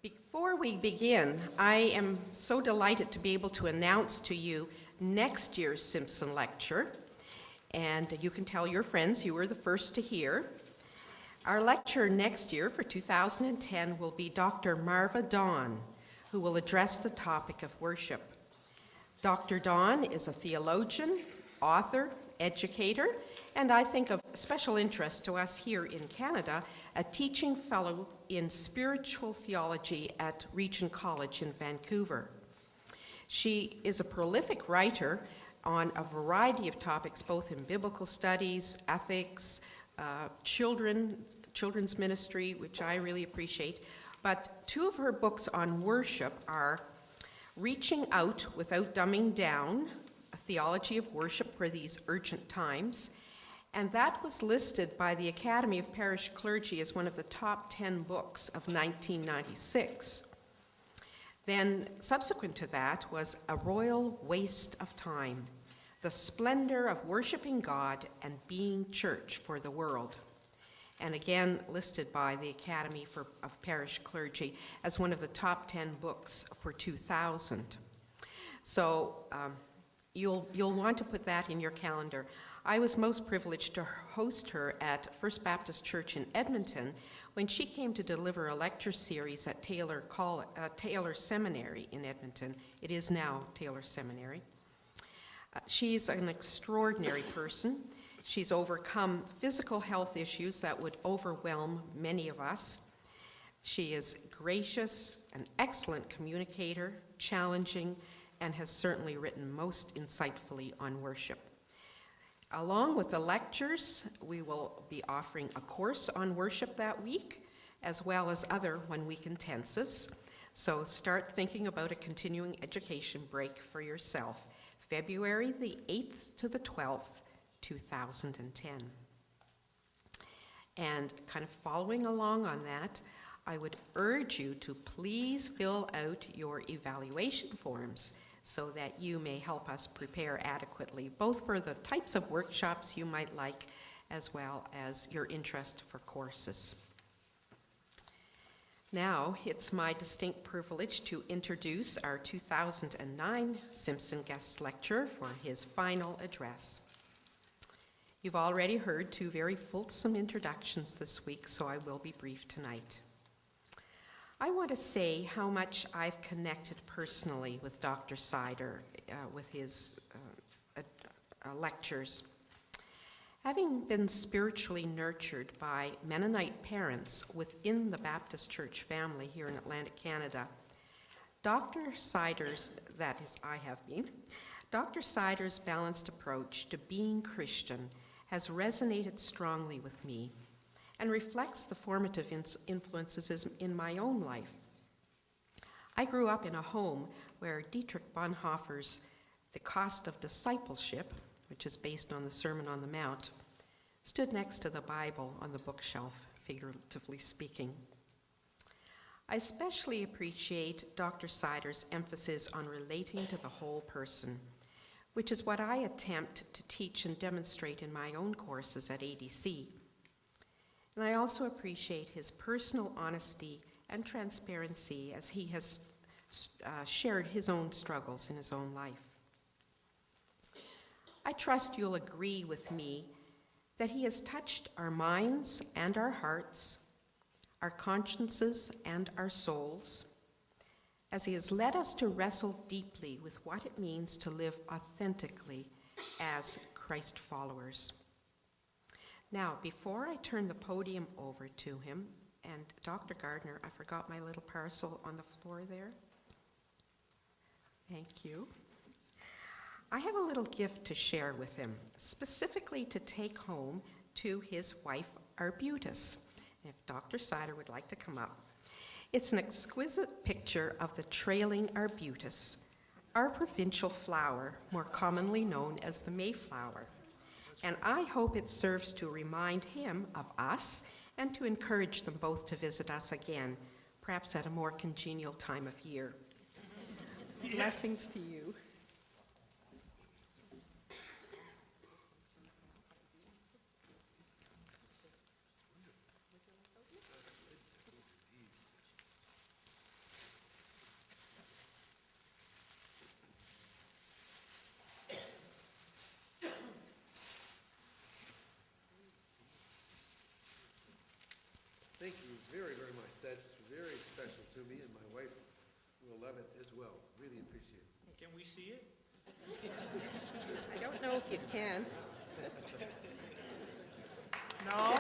Before we begin, I am so delighted to be able to announce to you next year's Simpson lecture, and you can tell your friends you were the first to hear. Our lecturer next year for 2010 will be Dr. Marva Dawn, who will address the topic of worship. Dr. Dawn is a theologian, author, educator, and I think of special interest to us here in Canada, a teaching fellow in spiritual theology at Regent College in Vancouver. She is a prolific writer on a variety of topics, both in biblical studies, ethics, children's ministry, which I really appreciate. But two of her books on worship are Reaching Out Without Dumbing Down, A Theology of Worship for These Urgent Times, and that was listed by the Academy of Parish Clergy as one of the top 10 books of 1996. Then, subsequent to that, was A Royal Waste of Time, The Splendor of Worshiping God and Being Church for the World, and again listed by the Academy of Parish Clergy as one of the top 10 books for 2000. So you'll want to put that in your calendar. I was most privileged to host her at First Baptist Church in Edmonton when she came to deliver a lecture series at Taylor Seminary in Edmonton. It is now Taylor Seminary. She's an extraordinary person. She's overcome physical health issues that would overwhelm many of us. She is gracious, an excellent communicator, challenging, and has certainly written most insightfully on worship. Along with the lectures, we will be offering a course on worship that week, as well as other one-week intensives. So start thinking about a continuing education break for yourself, February the 8th to the 12th, 2010. And kind of following along on that, I would urge you to please fill out your evaluation forms so that you may help us prepare adequately, both for the types of workshops you might like, as well as your interest for courses. Now, it's my distinct privilege to introduce our 2009 Simpson guest lecturer for his final address. You've already heard two very fulsome introductions this week, so I will be brief tonight. I want to say how much I've connected personally with Dr. Sider with his lectures. Having been spiritually nurtured by Mennonite parents within the Baptist Church family here in Atlantic Canada, Dr. Sider's balanced approach to being Christian has resonated strongly with me and reflects the formative influences in my own life. I grew up in a home where Dietrich Bonhoeffer's The Cost of Discipleship, which is based on the Sermon on the Mount, stood next to the Bible on the bookshelf, figuratively speaking. I especially appreciate Dr. Sider's emphasis on relating to the whole person, which is what I attempt to teach and demonstrate in my own courses at ADC. And I also appreciate his personal honesty and transparency as he has shared his own struggles in his own life. I trust you'll agree with me that he has touched our minds and our hearts, our consciences and our souls, as he has led us to wrestle deeply with what it means to live authentically as Christ followers. Now, before I turn the podium over to him, and Dr. Gardner, I forgot my little parcel on the floor there. Thank you. I have a little gift to share with him, specifically to take home to his wife, Arbutus. If Dr. Sider would like to come up. It's an exquisite picture of the trailing arbutus, our provincial flower, more commonly known as the Mayflower. And I hope it serves to remind him of us and to encourage them both to visit us again, perhaps at a more congenial time of year. Yes. Blessings to you. very, very much. That's very special to me, and my wife will love it as well. Really appreciate it. Can we see it? I don't know if you can. No?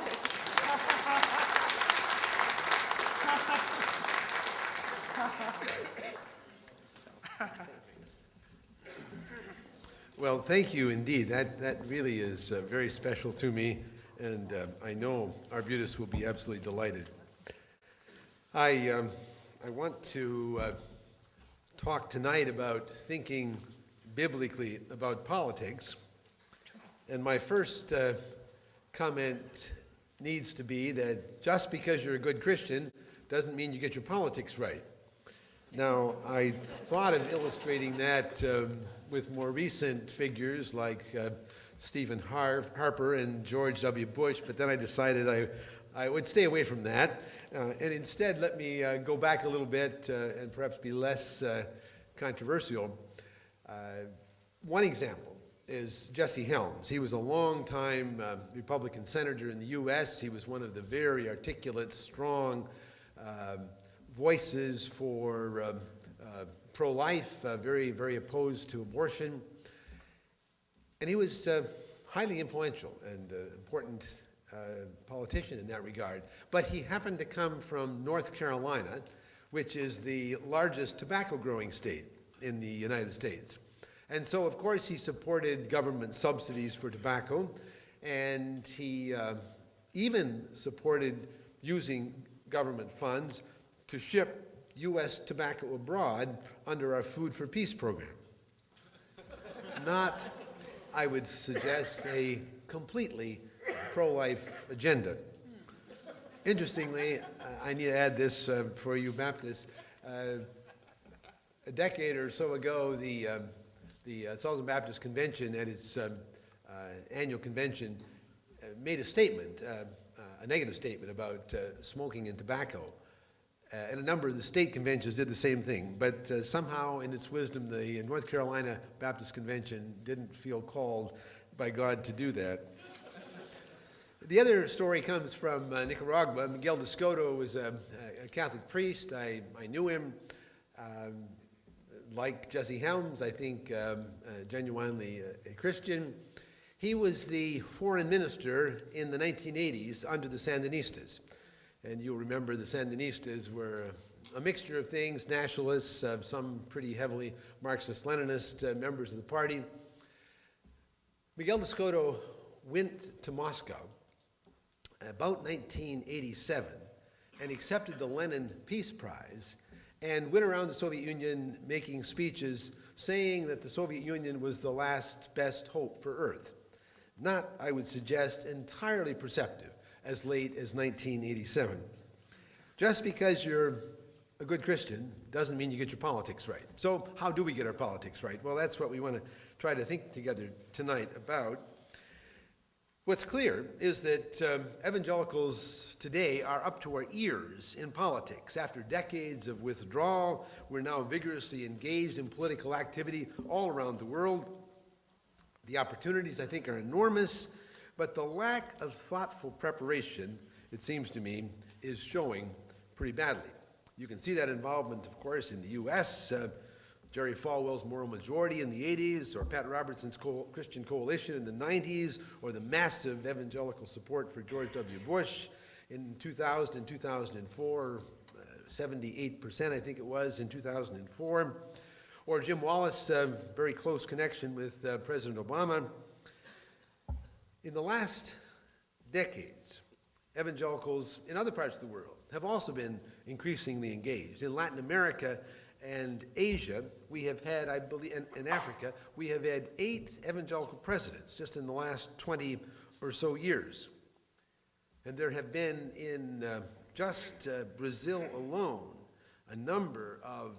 Well, thank you indeed. That really is very special to me, and I know our Arbutus will be absolutely delighted. I want to talk tonight about thinking biblically about politics, and my first comment needs to be that just because you're a good Christian doesn't mean you get your politics right. Now, I thought of illustrating that with more recent figures like Stephen Harper and George W. Bush, but then I decided I would stay away from that. And instead, let me go back a little bit and perhaps be less controversial. One example is Jesse Helms. He was a long-time Republican senator in the U.S. He was one of the very articulate, strong voices for pro-life, very, very opposed to abortion. And he was highly influential and important politician in that regard. But he happened to come from North Carolina, which is the largest tobacco growing state in the United States. And so, of course, he supported government subsidies for tobacco, and he even supported using government funds to ship U.S. tobacco abroad under our Food for Peace program. Not, I would suggest, a completely pro-life agenda. Interestingly, I need to add this for you Baptists. A decade or so ago, the Southern Baptist Convention at its annual convention made a statement, a negative statement about smoking and tobacco. And a number of the state conventions did the same thing, but somehow in its wisdom, the North Carolina Baptist Convention didn't feel called by God to do that. The other story comes from Nicaragua. Miguel de Escoto was a Catholic priest. I knew him. Like Jesse Helms, I think genuinely a Christian. He was the foreign minister in the 1980s under the Sandinistas. And you'll remember the Sandinistas were a mixture of things, nationalists, some pretty heavily Marxist-Leninist members of the party. Miguel de Escoto went to Moscow about 1987 and accepted the Lenin Peace Prize and went around the Soviet Union making speeches saying that the Soviet Union was the last best hope for Earth. Not, I would suggest, entirely perceptive as late as 1987. Just because you're a good Christian doesn't mean you get your politics right. So how do we get our politics right? Well, that's what we want to try to think together tonight about. What's clear is that evangelicals today are up to our ears in politics. After decades of withdrawal, we're now vigorously engaged in political activity all around the world. The opportunities, I think, are enormous, but the lack of thoughtful preparation, it seems to me, is showing pretty badly. You can see that involvement, of course, in the U.S., Jerry Falwell's Moral Majority in the 80s, or Pat Robertson's Christian Coalition in the 90s, or the massive evangelical support for George W. Bush in 2000 and 2004, 78% I think it was in 2004, or Jim Wallace' very close connection with President Obama. In the last decades, evangelicals in other parts of the world have also been increasingly engaged. In Latin America and Asia, we have had, I believe, in Africa, we have had 8 evangelical presidents just in the last 20 or so years. And there have been in just Brazil alone a number of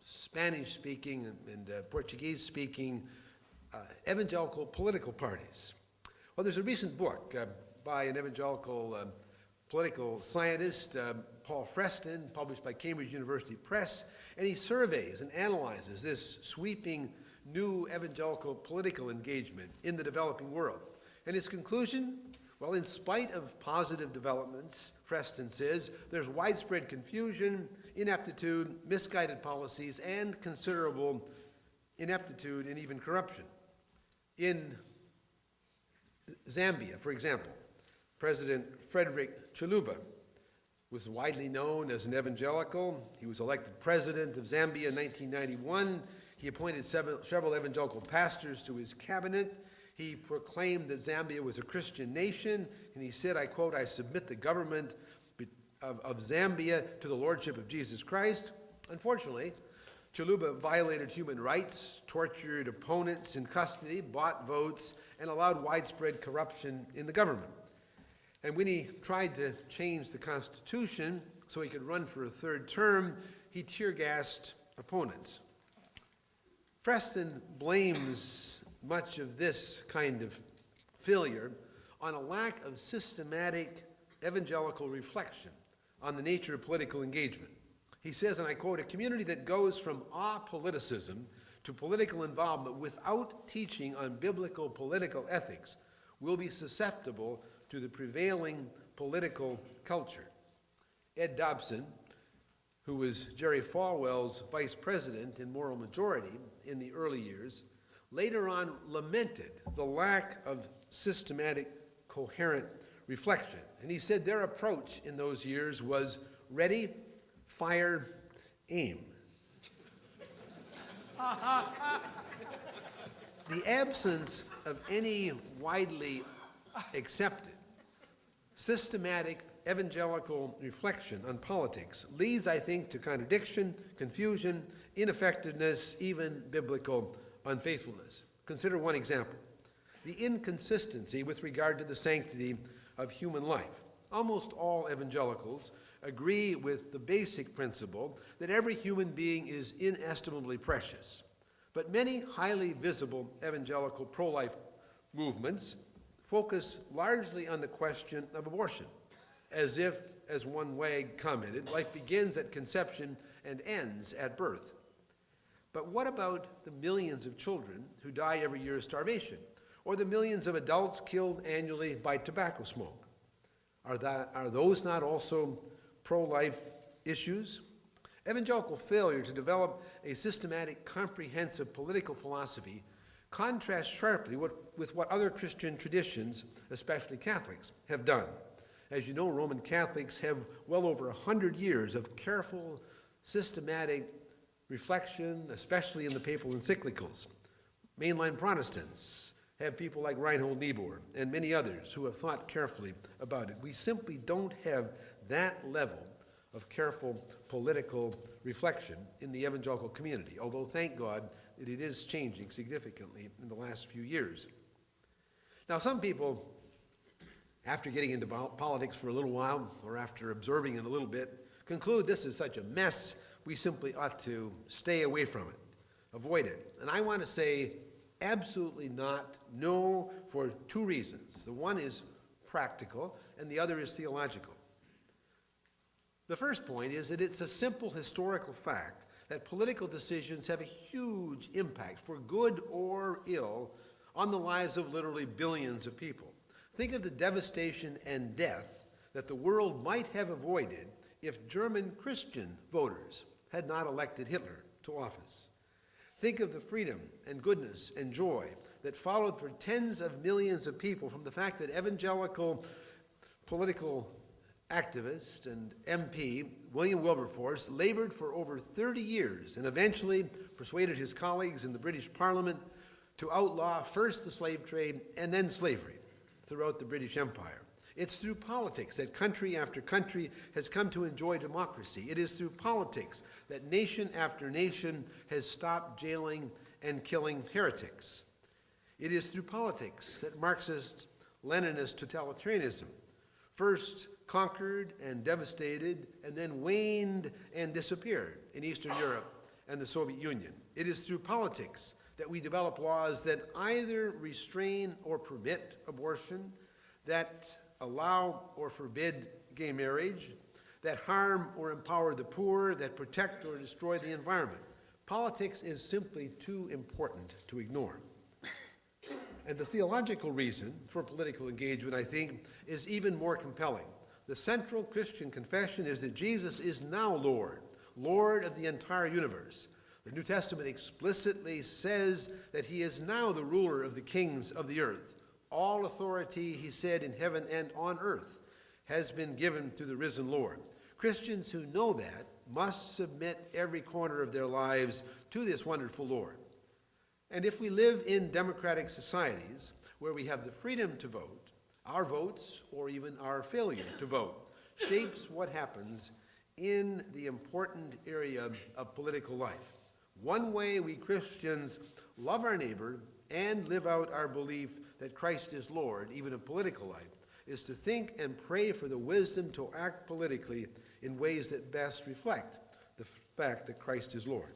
Spanish-speaking and Portuguese-speaking evangelical political parties. Well, there's a recent book by an evangelical political scientist, Paul Freston, published by Cambridge University Press, and he surveys and analyzes this sweeping new evangelical political engagement in the developing world. And his conclusion, Well, in spite of positive developments, Preston says, there's widespread confusion, ineptitude, misguided policies, and considerable ineptitude and even corruption. In Zambia, for example, President Frederick Chiluba was widely known as an evangelical. He was elected president of Zambia in 1991. He appointed several evangelical pastors to his cabinet. He proclaimed that Zambia was a Christian nation, and he said, I quote, I submit the government of Zambia to the lordship of Jesus Christ. Unfortunately, Chiluba violated human rights, tortured opponents in custody, bought votes, and allowed widespread corruption in the government. And when he tried to change the Constitution so he could run for a third term, he tear-gassed opponents. Preston blames much of this kind of failure on a lack of systematic evangelical reflection on the nature of political engagement. He says, and I quote, a community that goes from apoliticism to political involvement without teaching on biblical political ethics will be susceptible to the prevailing political culture. Ed Dobson, who was Jerry Falwell's vice president in Moral Majority in the early years, later on lamented the lack of systematic, coherent reflection. And he said their approach in those years was ready, fire, aim. The absence of any widely accepted systematic evangelical reflection on politics leads, I think, to contradiction, confusion, ineffectiveness, even biblical unfaithfulness. Consider one example: the inconsistency with regard to the sanctity of human life. Almost all evangelicals agree with the basic principle that every human being is inestimably precious. But many highly visible evangelical pro-life movements focus largely on the question of abortion, as if, as one wag commented, life begins at conception and ends at birth. But what about the millions of children who die every year of starvation, or the millions of adults killed annually by tobacco smoke? Are those not also pro-life issues? Evangelical failure to develop a systematic, comprehensive political philosophy contrasts sharply with what other Christian traditions, especially Catholics, have done. As you know, Roman Catholics have well over 100 years of careful, systematic reflection, especially in the papal encyclicals. Mainline Protestants have people like Reinhold Niebuhr and many others who have thought carefully about it. We simply don't have that level of careful political reflection in the evangelical community, although thank God that it is changing significantly in the last few years. Now, some people, after getting into politics for a little while, or after observing it a little bit, conclude this is such a mess, we simply ought to stay away from it, avoid it. And I want to say absolutely not, no, for two reasons. The one is practical, and the other is theological. The first point is that it's a simple historical fact that political decisions have a huge impact, for good or ill, on the lives of literally billions of people. Think of the devastation and death that the world might have avoided if German Christian voters had not elected Hitler to office. Think of the freedom and goodness and joy that followed for tens of millions of people from the fact that evangelical political activist and MP William Wilberforce labored for over 30 years and eventually persuaded his colleagues in the British Parliament to outlaw first the slave trade and then slavery throughout the British Empire. It's through politics that country after country has come to enjoy democracy. It is through politics that nation after nation has stopped jailing and killing heretics. It is through politics that Marxist-Leninist totalitarianism first conquered and devastated and then waned and disappeared in Eastern Europe and the Soviet Union. It is through politics that we develop laws that either restrain or permit abortion, that allow or forbid gay marriage, that harm or empower the poor, that protect or destroy the environment. Politics is simply too important to ignore. And the theological reason for political engagement, I think, is even more compelling. The central Christian confession is that Jesus is now Lord, Lord of the entire universe. The New Testament explicitly says that he is now the ruler of the kings of the earth. All authority, he said, in heaven and on earth has been given to the risen Lord. Christians who know that must submit every corner of their lives to this wonderful Lord. And if we live in democratic societies where we have the freedom to vote, our votes, or even our failure to vote, shapes what happens in the important area of political life. One way we Christians love our neighbor and live out our belief that Christ is Lord, even in political life, is to think and pray for the wisdom to act politically in ways that best reflect the fact that Christ is Lord.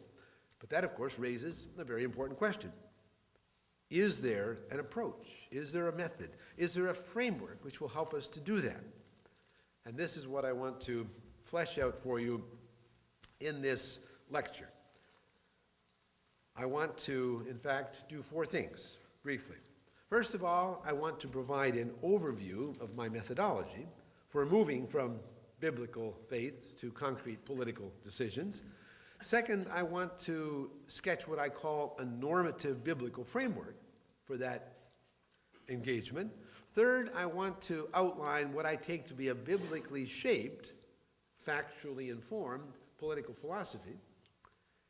But that, of course, raises a very important question. Is there an approach? Is there a method? Is there a framework which will help us to do that? And this is what I want to flesh out for you in this lecture. I want to, in fact, do four things, briefly. First of all, I want to provide an overview of my methodology for moving from biblical faith to concrete political decisions. Second, I want to sketch what I call a normative biblical framework for that engagement. Third, I want to outline what I take to be a biblically shaped, factually informed political philosophy.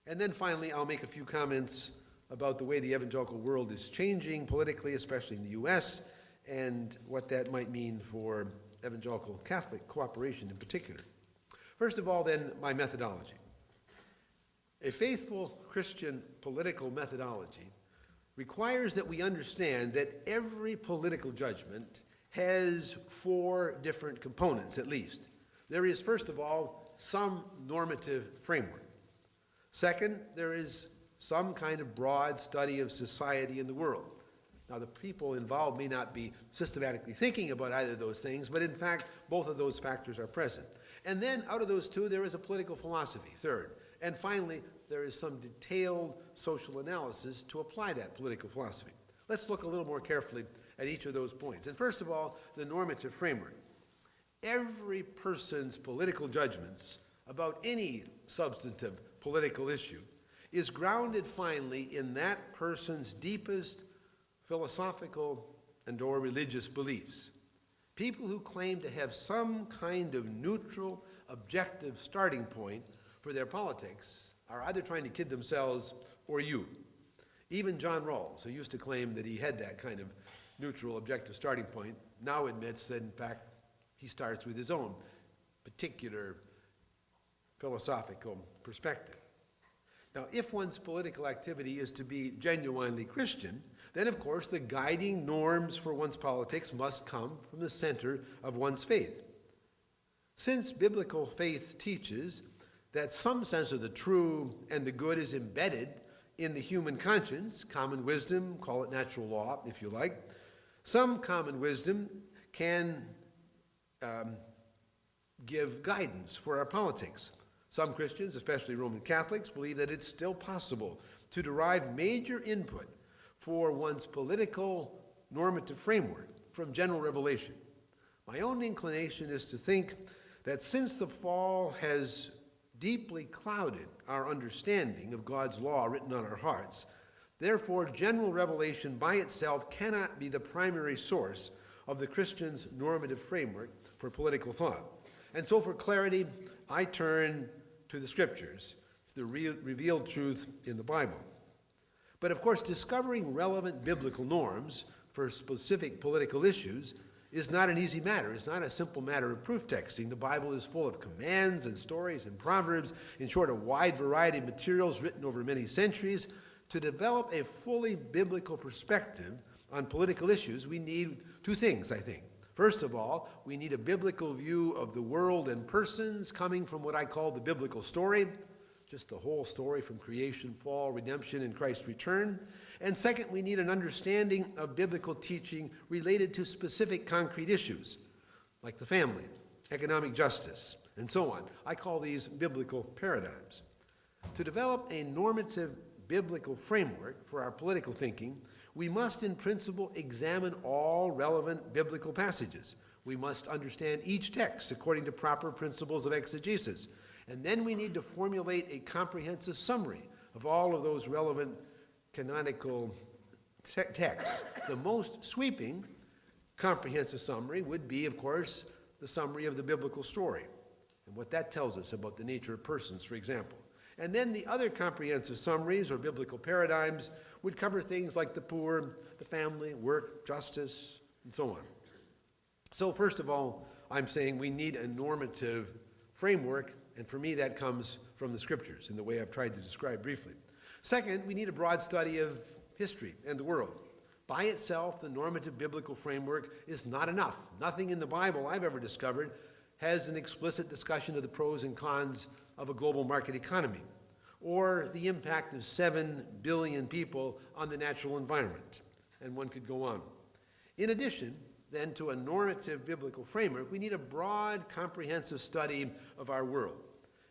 And then finally, I'll make a few comments about the way the evangelical world is changing politically, especially in the U.S., and what that might mean for evangelical Catholic cooperation in particular. First of all, then, my methodology. A faithful Christian political methodology requires that we understand that every political judgment has four different components, at least. There is, first of all, some normative framework. Second, there is some kind of broad study of society and the world. Now, the people involved may not be systematically thinking about either of those things, but in fact, both of those factors are present. And then, out of those two, there is a political philosophy, third. And finally, there is some detailed social analysis to apply that political philosophy. Let's look a little more carefully at each of those points. And first of all, the normative framework. Every person's political judgments about any substantive political issue is grounded finally in that person's deepest philosophical and or religious beliefs. People who claim to have some kind of neutral, objective starting point for their politics are either trying to kid themselves or you. Even John Rawls, who used to claim that he had that kind of neutral, objective starting point, now admits that in fact he starts with his own particular philosophical perspective. Now, if one's political activity is to be genuinely Christian, then of course the guiding norms for one's politics must come from the center of one's faith. Since biblical faith teaches that some sense of the true and the good is embedded in the human conscience, common wisdom, call it natural law if you like, some common wisdom can give guidance for our politics. Some Christians, especially Roman Catholics, believe that it's still possible to derive major input for one's political normative framework from general revelation. My own inclination is to think that since the fall has deeply clouded our understanding of God's law written on our hearts, therefore general revelation by itself cannot be the primary source of the Christian's normative framework for political thought. And so for clarity, I turn to the scriptures, to the revealed truth in the Bible. But of course, discovering relevant biblical norms for specific political issues is not an easy matter. It's not a simple matter of proof texting. The Bible is full of commands and stories and proverbs, in short, a wide variety of materials written over many centuries. To develop a fully biblical perspective on political issues, we need two things, I think. First of all, we need a biblical view of the world and persons coming from what I call the biblical story, just the whole story from creation, fall, redemption, and Christ's return. And second, we need an understanding of biblical teaching related to specific concrete issues, like the family, economic justice, and so on. I call these biblical paradigms. To develop a normative biblical framework for our political thinking, We must, in principle, examine all relevant biblical passages. We must understand each text according to proper principles of exegesis. And then we need to formulate a comprehensive summary of all of those relevant canonical texts. The most sweeping comprehensive summary would be, of course, the summary of the biblical story and what that tells us about the nature of persons, for example. And then the other comprehensive summaries or biblical paradigms would cover things like the poor, the family, work, justice, and so on. So first of all, I'm saying we need a normative framework, and for me that comes from the scriptures in the way I've tried to describe briefly. Second, we need a broad study of history and the world. By itself, the normative biblical framework is not enough. Nothing in the Bible I've ever discovered has an explicit discussion of the pros and cons of a global market economy, or the impact of 7 billion people on the natural environment, and one could go on. In addition, then, to a normative biblical framework, we need a broad, comprehensive study of our world,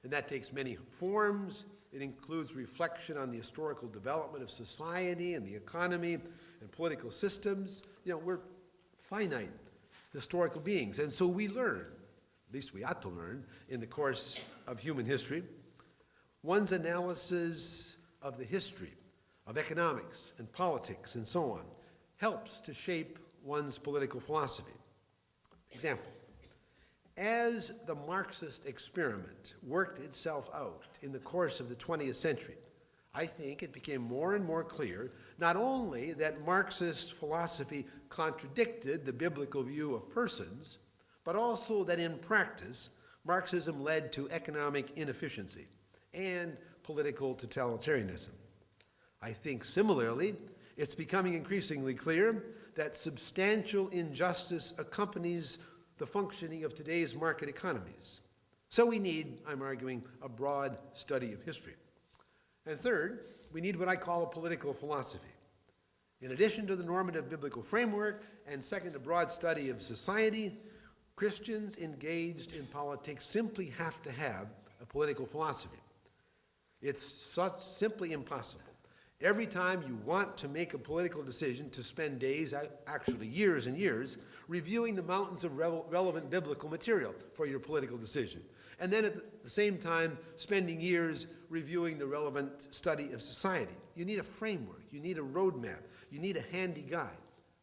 and that takes many forms. It includes reflection on the historical development of society and the economy and political systems. We're finite historical beings, and so we learn, at least we ought to learn, in the course of human history. One's analysis of the history of economics and politics and so on helps to shape one's political philosophy. Example, as the Marxist experiment worked itself out in the course of the 20th century, I think it became more and more clear not only that Marxist philosophy contradicted the biblical view of persons, but also that in practice, Marxism led to economic inefficiency and political totalitarianism. I think similarly, it's becoming increasingly clear that substantial injustice accompanies the functioning of today's market economies. So we need, I'm arguing, a broad study of history. And third, we need what I call a political philosophy. In addition to the normative biblical framework, and second, a broad study of society, Christians engaged in politics simply have to have a political philosophy. It's simply impossible. Every time you want to make a political decision to spend days, actually years and years, reviewing the mountains of relevant biblical material for your political decision. And then at the same time, spending years reviewing the relevant study of society. You need a framework. You need a roadmap. You need a handy guide.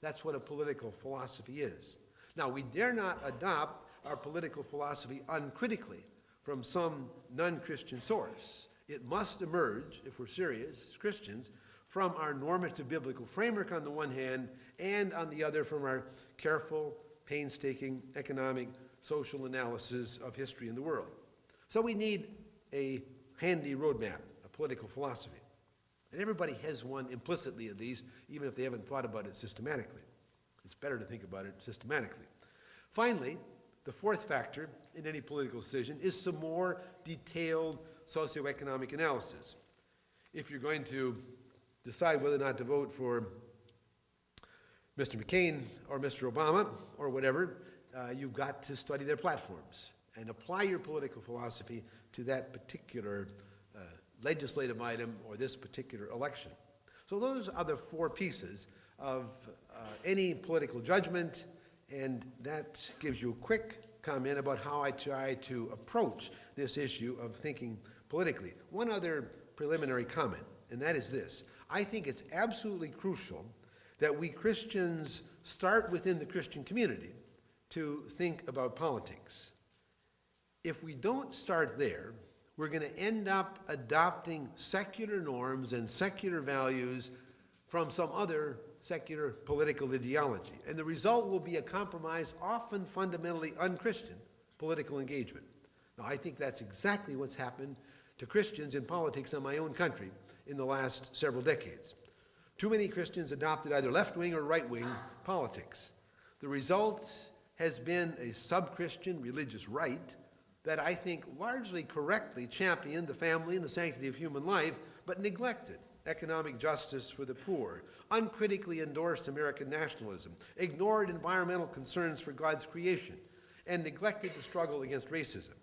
That's what a political philosophy is. Now, we dare not adopt our political philosophy uncritically from some non-Christian source. It must emerge, if we're serious Christians, from our normative biblical framework on the one hand, and on the other from our careful, painstaking economic, social analysis of history in the world. So we need a handy roadmap, a political philosophy. And everybody has one implicitly at least, even if they haven't thought about it systematically. It's better to think about it systematically. Finally, the fourth factor in any political decision is some more detailed socioeconomic analysis. If you're going to decide whether or not to vote for Mr. McCain or Mr. Obama or whatever, you've got to study their platforms and apply your political philosophy to that particular legislative item or this particular election. So those are the four pieces of any political judgment, and that gives you a quick comment about how I try to approach this issue of thinking politically. One other preliminary comment, and that is this. I think it's absolutely crucial that we Christians start within the Christian community to think about politics. If we don't start there, we're going to end up adopting secular norms and secular values from some other secular political ideology. And the result will be a compromise, often fundamentally un-Christian, political engagement. Now, I think that's exactly what's happened to Christians in politics in my own country in the last several decades. Too many Christians adopted either left-wing or right-wing politics. The result has been a sub-Christian religious right that I think largely correctly championed the family and the sanctity of human life, but neglected economic justice for the poor, uncritically endorsed American nationalism, ignored environmental concerns for God's creation, and neglected the struggle against racism.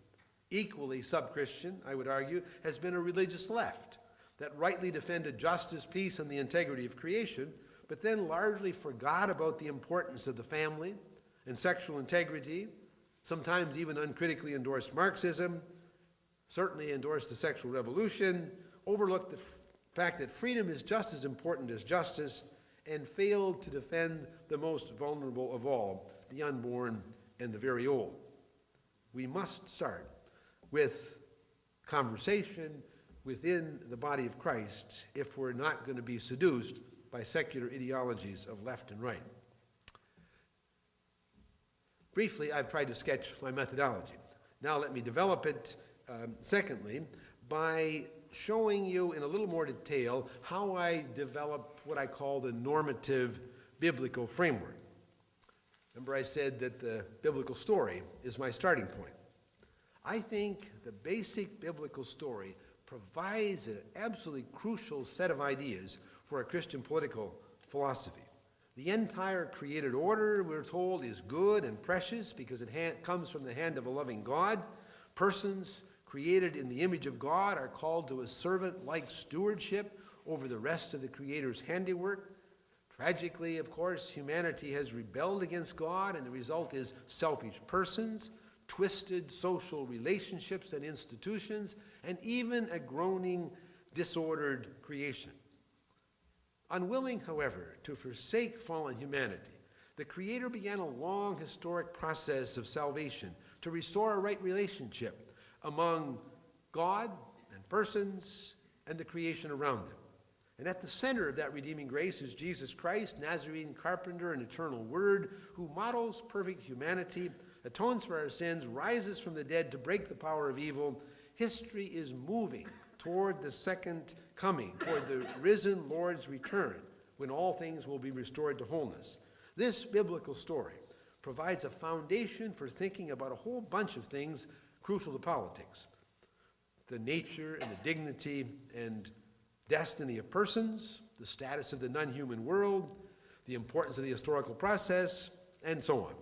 Equally sub-Christian, I would argue, has been a religious left that rightly defended justice, peace, and the integrity of creation, but then largely forgot about the importance of the family and sexual integrity, sometimes even uncritically endorsed Marxism, certainly endorsed the sexual revolution, overlooked the fact that freedom is just as important as justice, and failed to defend the most vulnerable of all, the unborn and the very old. We must start with conversation within the body of Christ if we're not going to be seduced by secular ideologies of left and right. Briefly, I've tried to sketch my methodology. Now let me develop it, secondly, by showing you in a little more detail how I develop what I call the normative biblical framework. Remember I said that the biblical story is my starting point. I think the basic biblical story provides an absolutely crucial set of ideas for a Christian political philosophy. The entire created order, we're told, is good and precious because it comes from the hand of a loving God. Persons created in the image of God are called to a servant-like stewardship over the rest of the Creator's handiwork. Tragically, of course, humanity has rebelled against God, and the result is selfish persons, twisted social relationships and institutions, and even a groaning, disordered creation. Unwilling, however, to forsake fallen humanity, the Creator began a long historic process of salvation to restore a right relationship among God and persons and the creation around them. And at the center of that redeeming grace is Jesus Christ, Nazarene carpenter and eternal Word, who models perfect humanity, atones for our sins, rises from the dead to break the power of evil. History is moving toward the second coming, toward the risen Lord's return, when all things will be restored to wholeness. This biblical story provides a foundation for thinking about a whole bunch of things crucial to politics. The nature and the dignity and destiny of persons, the status of the non-human world, the importance of the historical process, and so on.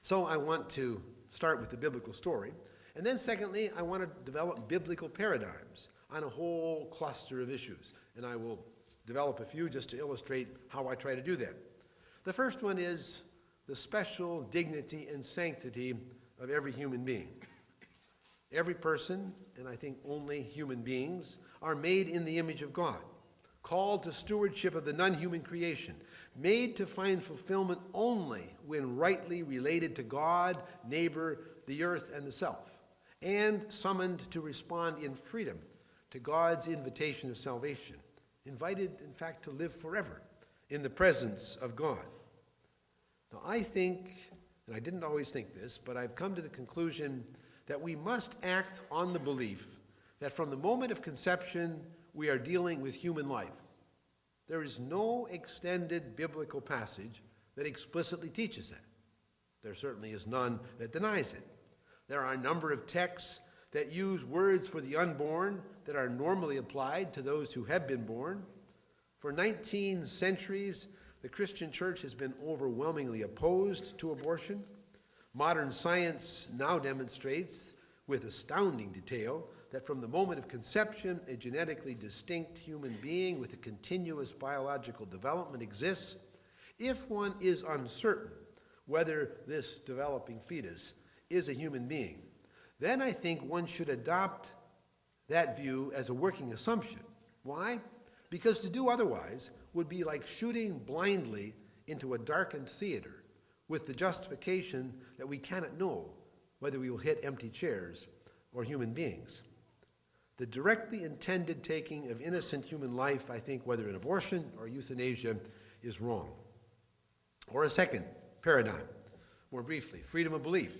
So I want to start with the biblical story. And then secondly, I want to develop biblical paradigms on a whole cluster of issues. And I will develop a few just to illustrate how I try to do that. The first one is the special dignity and sanctity of every human being. Every person, and I think only human beings, are made in the image of God, called to stewardship of the non-human creation, made to find fulfillment only when rightly related to God, neighbor, the earth, and the self, and summoned to respond in freedom to God's invitation of salvation, invited, in fact, to live forever in the presence of God. Now, I think, and I didn't always think this, but I've come to the conclusion that we must act on the belief that from the moment of conception, we are dealing with human life. There is no extended biblical passage that explicitly teaches that. There certainly is none that denies it. There are a number of texts that use words for the unborn that are normally applied to those who have been born. For 19 centuries, the Christian church has been overwhelmingly opposed to abortion. Modern science now demonstrates with astounding detail that from the moment of conception, a genetically distinct human being with a continuous biological development exists. If one is uncertain whether this developing fetus is a human being, then I think one should adopt that view as a working assumption. Why? Because to do otherwise would be like shooting blindly into a darkened theater with the justification that we cannot know whether we will hit empty chairs or human beings. The directly intended taking of innocent human life, I think, whether in abortion or euthanasia, is wrong. Or a second paradigm, more briefly, freedom of belief.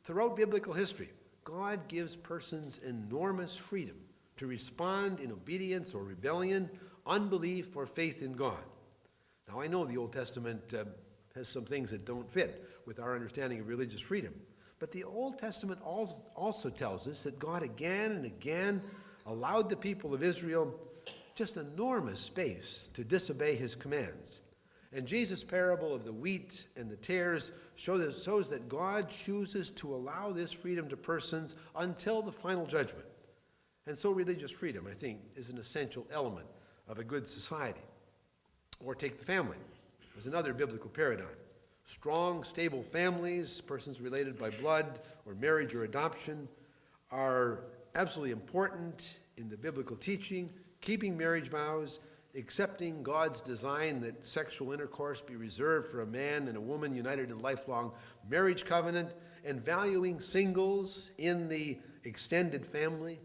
Throughout biblical history, God gives persons enormous freedom to respond in obedience or rebellion, unbelief or faith in God. Now, I know the Old Testament has some things that don't fit with our understanding of religious freedom, but the Old Testament also tells us that God again and again allowed the people of Israel just enormous space to disobey his commands. And Jesus' parable of the wheat and the tares shows that God chooses to allow this freedom to persons until the final judgment. And so religious freedom, I think, is an essential element of a good society. Or take the family as another biblical paradigm. Strong, stable families, persons related by blood or marriage or adoption, are absolutely important in the biblical teaching, keeping marriage vows, accepting God's design that sexual intercourse be reserved for a man and a woman united in lifelong marriage covenant, and valuing singles in the extended family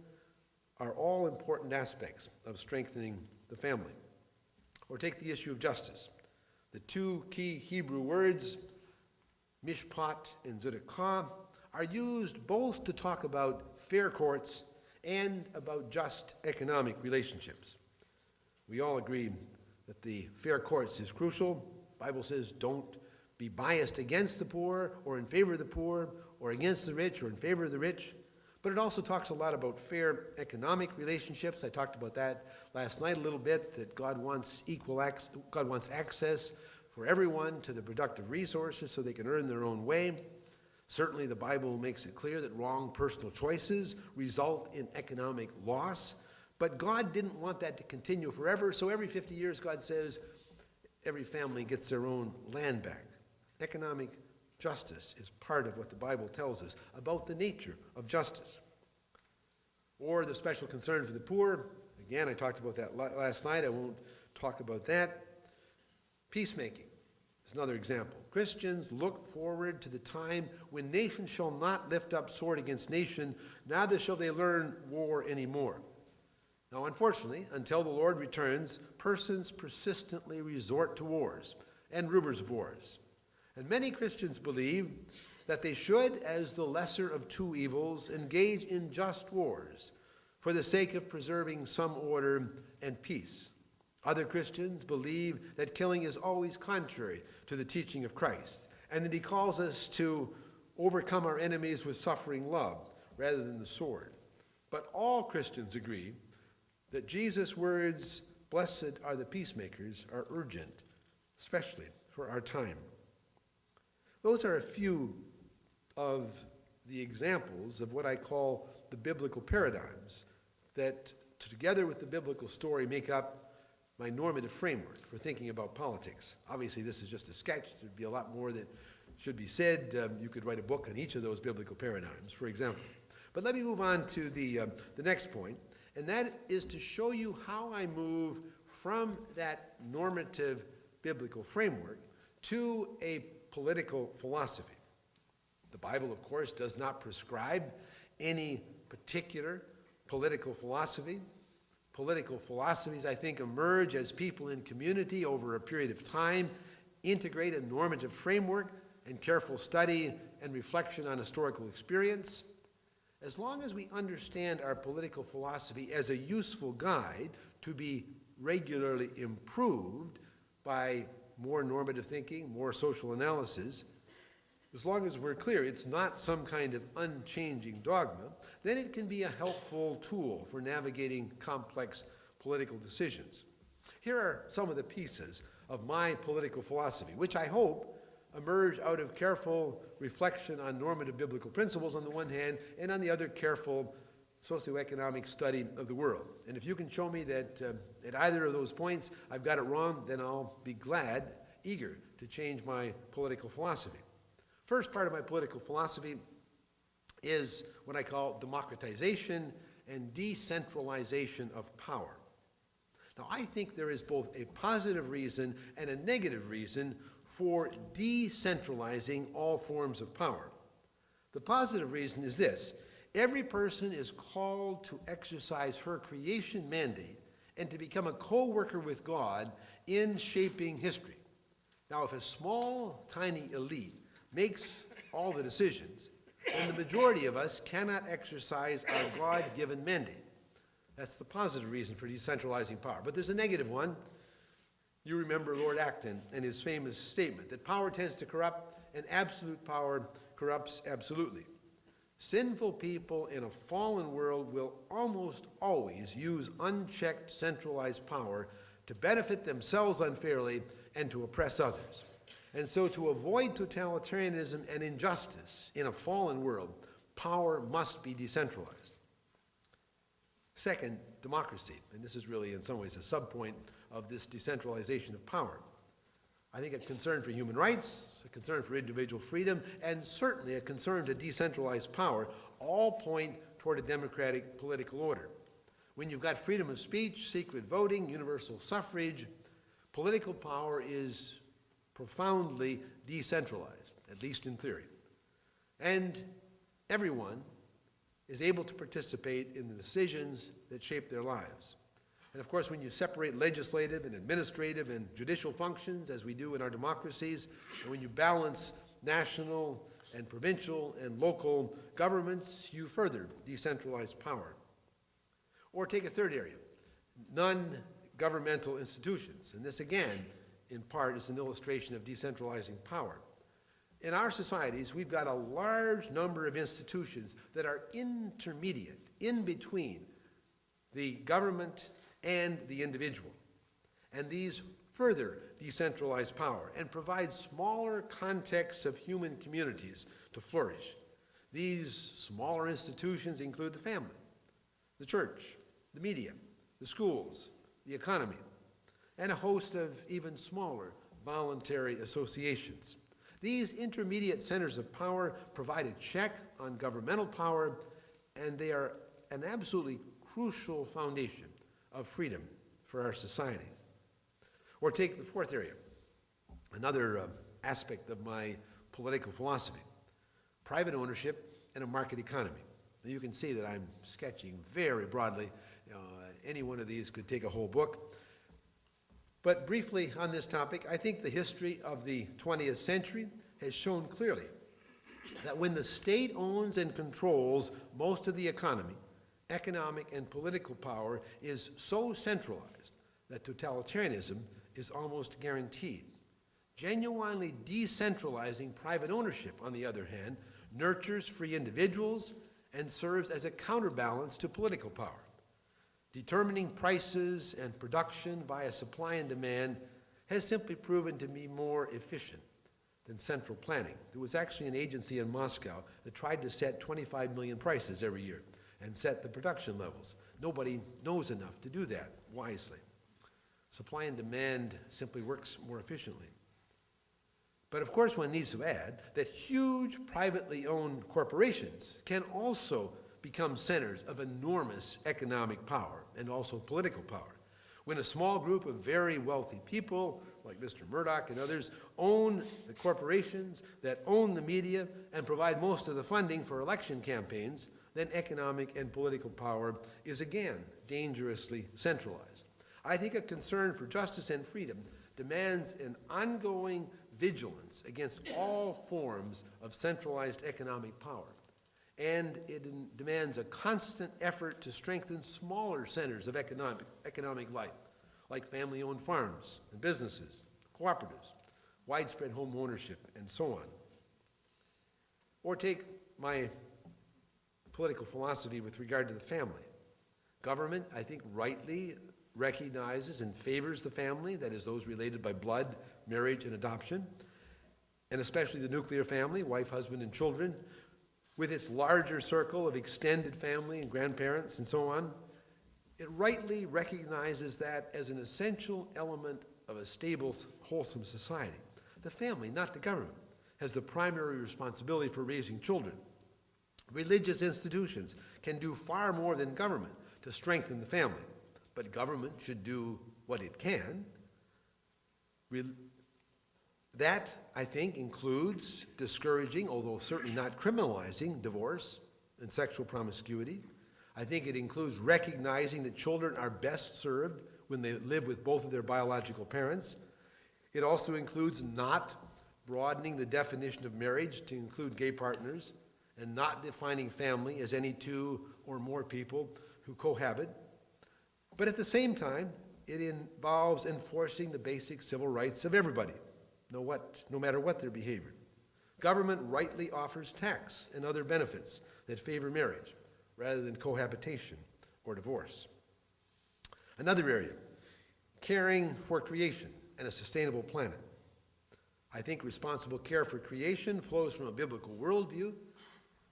are all important aspects of strengthening the family. Or take the issue of justice. The two key Hebrew words, mishpat and zedekah, are used both to talk about fair courts and about just economic relationships. We all agree that the fair courts is crucial. The Bible says don't be biased against the poor or in favor of the poor or against the rich or in favor of the rich. But it also talks a lot about fair economic relationships. I talked about that last night a little bit, that God wants God wants access for everyone to the productive resources so they can earn their own way. Certainly the Bible makes it clear that wrong personal choices result in economic loss, but God didn't want that to continue forever, so every 50 years God says every family gets their own land back. Economic justice is part of what the Bible tells us about the nature of justice. Or the special concern for the poor. Again, I talked about that last night. I won't talk about that. Peacemaking is another example. Christians look forward to the time when nation shall not lift up sword against nation, neither shall they learn war anymore. Now, unfortunately, until the Lord returns, persons persistently resort to wars and rumors of wars. And many Christians believe that they should, as the lesser of two evils, engage in just wars for the sake of preserving some order and peace. Other Christians believe that killing is always contrary to the teaching of Christ, and that he calls us to overcome our enemies with suffering love rather than the sword. But all Christians agree that Jesus' words, "Blessed are the peacemakers," are urgent, especially for our time. Those are a few of the examples of what I call the biblical paradigms that, together with the biblical story, make up my normative framework for thinking about politics. Obviously, this is just a sketch. There'd be a lot more that should be said. You could write a book on each of those biblical paradigms, for example. But let me move on to the next point, and that is to show you how I move from that normative biblical framework to a political philosophy. The Bible, of course, does not prescribe any particular political philosophy. Political philosophies, I think, emerge as people in community over a period of time integrate a normative framework and careful study and reflection on historical experience. As long as we understand our political philosophy as a useful guide to be regularly improved by more normative thinking, more social analysis, as long as we're clear it's not some kind of unchanging dogma, then it can be a helpful tool for navigating complex political decisions. Here are some of the pieces of my political philosophy, which I hope emerge out of careful reflection on normative biblical principles on the one hand, and on the other, careful socioeconomic study of the world. And if you can show me that at either of those points I've got it wrong, then I'll be glad, eager to change my political philosophy. First part of my political philosophy is what I call democratization and decentralization of power. Now, I think there is both a positive reason and a negative reason for decentralizing all forms of power. The positive reason is this: every person is called to exercise her creation mandate and to become a co-worker with God in shaping history. Now, if a small, tiny elite makes all the decisions, then the majority of us cannot exercise our God-given mandate. That's the positive reason for decentralizing power. But there's a negative one. You remember Lord Acton and his famous statement that power tends to corrupt and absolute power corrupts absolutely. Sinful people in a fallen world will almost always use unchecked centralized power to benefit themselves unfairly and to oppress others. And so to avoid totalitarianism and injustice in a fallen world, power must be decentralized. Second, democracy. And this is really in some ways a subpoint of this decentralization of power. I think a concern for human rights, a concern for individual freedom, and certainly a concern to decentralize power all point toward a democratic political order. When you've got freedom of speech, secret voting, universal suffrage, political power is profoundly decentralized, at least in theory. And everyone is able to participate in the decisions that shape their lives. And of course, when you separate legislative and administrative and judicial functions, as we do in our democracies, and when you balance national and provincial and local governments, you further decentralize power. Or take a third area, non-governmental institutions. And this, again, in part, is an illustration of decentralizing power. In our societies, we've got a large number of institutions that are intermediate, in between the government and the individual. And these further decentralize power and provide smaller contexts of human communities to flourish. These smaller institutions include the family, the church, the media, the schools, the economy, and a host of even smaller voluntary associations. These intermediate centers of power provide a check on governmental power, and they are an absolutely crucial foundation of freedom for our society. Or take the fourth area, another aspect of my political philosophy, private ownership and a market economy. Now you can see that I'm sketching very broadly. Any one of these could take a whole book. But briefly on this topic, I think the history of the 20th century has shown clearly that when the state owns and controls most of the economy, economic and political power is so centralized that totalitarianism is almost guaranteed. Genuinely decentralizing private ownership, on the other hand, nurtures free individuals and serves as a counterbalance to political power. Determining prices and production via supply and demand has simply proven to be more efficient than central planning. There was actually an agency in Moscow that tried to set 25 million prices every year and set the production levels. Nobody knows enough to do that wisely. Supply and demand simply works more efficiently. But of course, one needs to add that huge privately owned corporations can also become centers of enormous economic power and also political power. When a small group of very wealthy people, like Mr. Murdoch and others, own the corporations that own the media and provide most of the funding for election campaigns, then economic and political power is again dangerously centralized. I think a concern for justice and freedom demands an ongoing vigilance against all forms of centralized economic power. And it demands a constant effort to strengthen smaller centers of economic life, like family-owned farms and businesses, cooperatives, widespread home ownership, and so on. Or take my political philosophy with regard to the family. Government, I think, rightly recognizes and favors the family, that is, those related by blood, marriage, and adoption, and especially the nuclear family, wife, husband, and children, with its larger circle of extended family and grandparents and so on. It rightly recognizes that as an essential element of a stable, wholesome society. The family, not the government, has the primary responsibility for raising children. Religious institutions can do far more than government to strengthen the family, but government should do what it can. That, I think, includes discouraging, although certainly not criminalizing, divorce and sexual promiscuity. I think it includes recognizing that children are best served when they live with both of their biological parents. It also includes not broadening the definition of marriage to include gay partners and not defining family as any two or more people who cohabit. But at the same time, it involves enforcing the basic civil rights of everybody, no matter what their behavior. Government rightly offers tax and other benefits that favor marriage rather than cohabitation or divorce. Another area, caring for creation and a sustainable planet. I think responsible care for creation flows from a biblical worldview,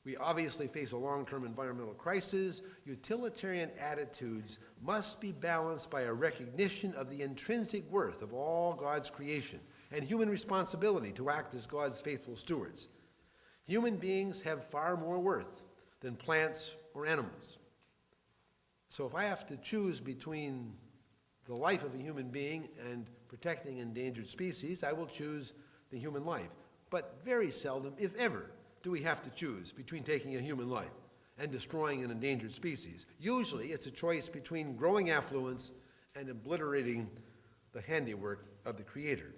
We obviously face a long-term environmental crisis. Utilitarian attitudes must be balanced by a recognition of the intrinsic worth of all God's creation and human responsibility to act as God's faithful stewards. Human beings have far more worth than plants or animals. So if I have to choose between the life of a human being and protecting endangered species, I will choose the human life. But very seldom, if ever, do we have to choose between taking a human life and destroying an endangered species. Usually it's a choice between growing affluence and obliterating the handiwork of the Creator.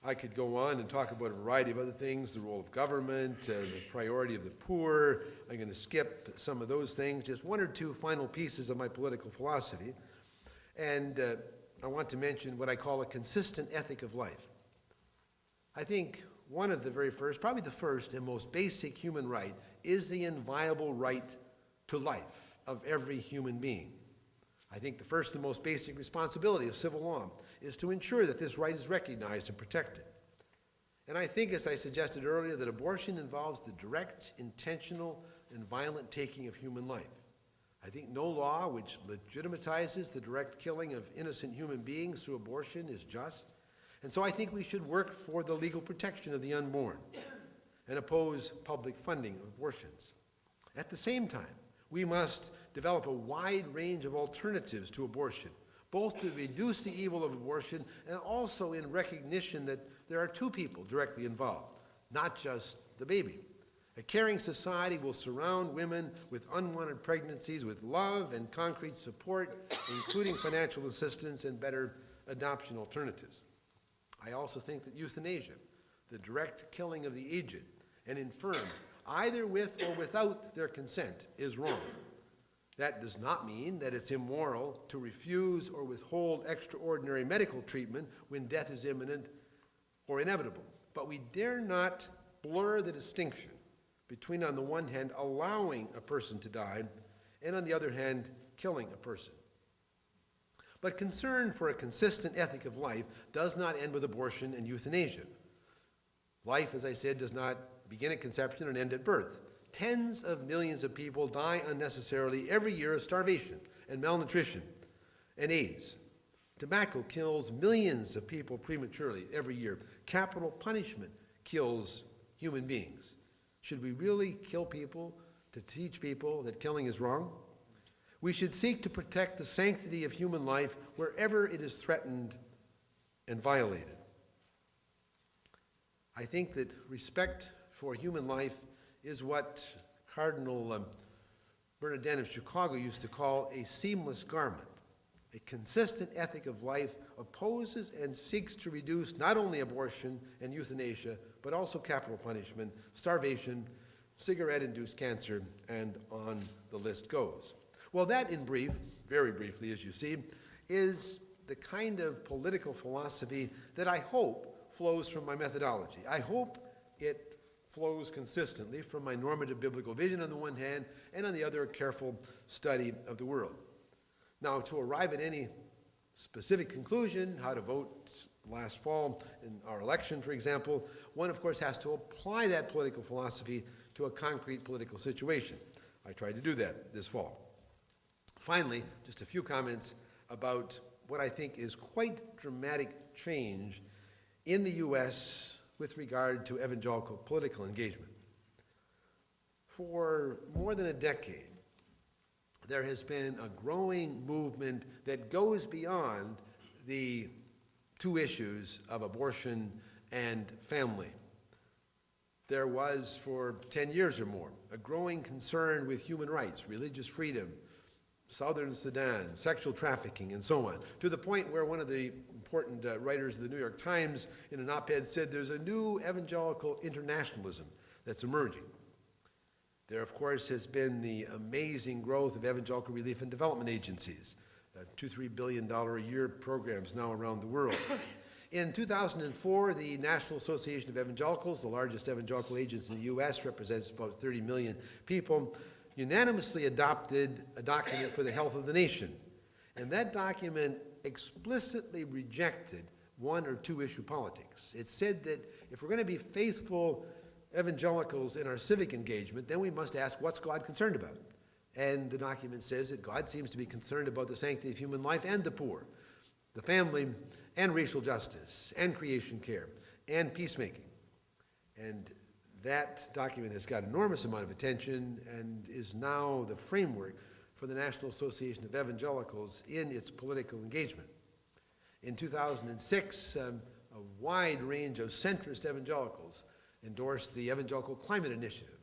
I could go on and talk about a variety of other things, the role of government, the priority of the poor. I'm going to skip some of those things, just one or two final pieces of my political philosophy. And I want to mention what I call a consistent ethic of life. I think one of the very first, probably the first and most basic human right is the inviolable right to life of every human being. I think the first and most basic responsibility of civil law is to ensure that this right is recognized and protected. And I think, as I suggested earlier, that abortion involves the direct, intentional, and violent taking of human life. I think no law which legitimizes the direct killing of innocent human beings through abortion is just. And so I think we should work for the legal protection of the unborn and oppose public funding of abortions. At the same time, we must develop a wide range of alternatives to abortion, both to reduce the evil of abortion and also in recognition that there are two people directly involved, not just the baby. A caring society will surround women with unwanted pregnancies with love and concrete support, including financial assistance and better adoption alternatives. I also think that euthanasia, the direct killing of the aged and infirm, either with or without their consent, is wrong. That does not mean that it's immoral to refuse or withhold extraordinary medical treatment when death is imminent or inevitable. But we dare not blur the distinction between, on the one hand, allowing a person to die, and on the other hand, killing a person. But concern for a consistent ethic of life does not end with abortion and euthanasia. Life, as I said, does not begin at conception and end at birth. Tens of millions of people die unnecessarily every year of starvation and malnutrition and AIDS. Tobacco kills millions of people prematurely every year. Capital punishment kills human beings. Should we really kill people to teach people that killing is wrong? We should seek to protect the sanctity of human life wherever it is threatened and violated. I think that respect for human life is what Cardinal Bernardin of Chicago used to call a seamless garment. A consistent ethic of life opposes and seeks to reduce not only abortion and euthanasia, but also capital punishment, starvation, cigarette-induced cancer, and on the list goes. Well, that in brief, very briefly as you see, is the kind of political philosophy that I hope flows from my methodology. I hope it flows consistently from my normative biblical vision on the one hand, and on the other, a careful study of the world. Now, to arrive at any specific conclusion, how to vote last fall in our election, for example, one, of course, has to apply that political philosophy to a concrete political situation. I tried to do that this fall. Finally, just a few comments about what I think is quite dramatic change in the U.S. with regard to evangelical political engagement. For more than a decade, there has been a growing movement that goes beyond the two issues of abortion and family. There was, for 10 years or more, a growing concern with human rights, religious freedom, Southern Sudan, sexual trafficking, and so on, to the point where one of the important writers of the New York Times in an op-ed said there's a new evangelical internationalism that's emerging. There, of course, has been the amazing growth of evangelical relief and development agencies, $2-3 billion a year programs now around the world. In 2004, the National Association of Evangelicals, the largest evangelical agency in the U.S., represents about 30 million people, unanimously adopted a document for the health of the nation. And that document explicitly rejected one or two issue politics. It said that if we're going to be faithful evangelicals in our civic engagement, then we must ask, what's God concerned about? And the document says that God seems to be concerned about the sanctity of human life and the poor, the family, and racial justice, and creation care, and peacemaking. And that document has got enormous amount of attention and is now the framework for the National Association of Evangelicals in its political engagement. In 2006, a wide range of centrist evangelicals endorsed the Evangelical Climate Initiative,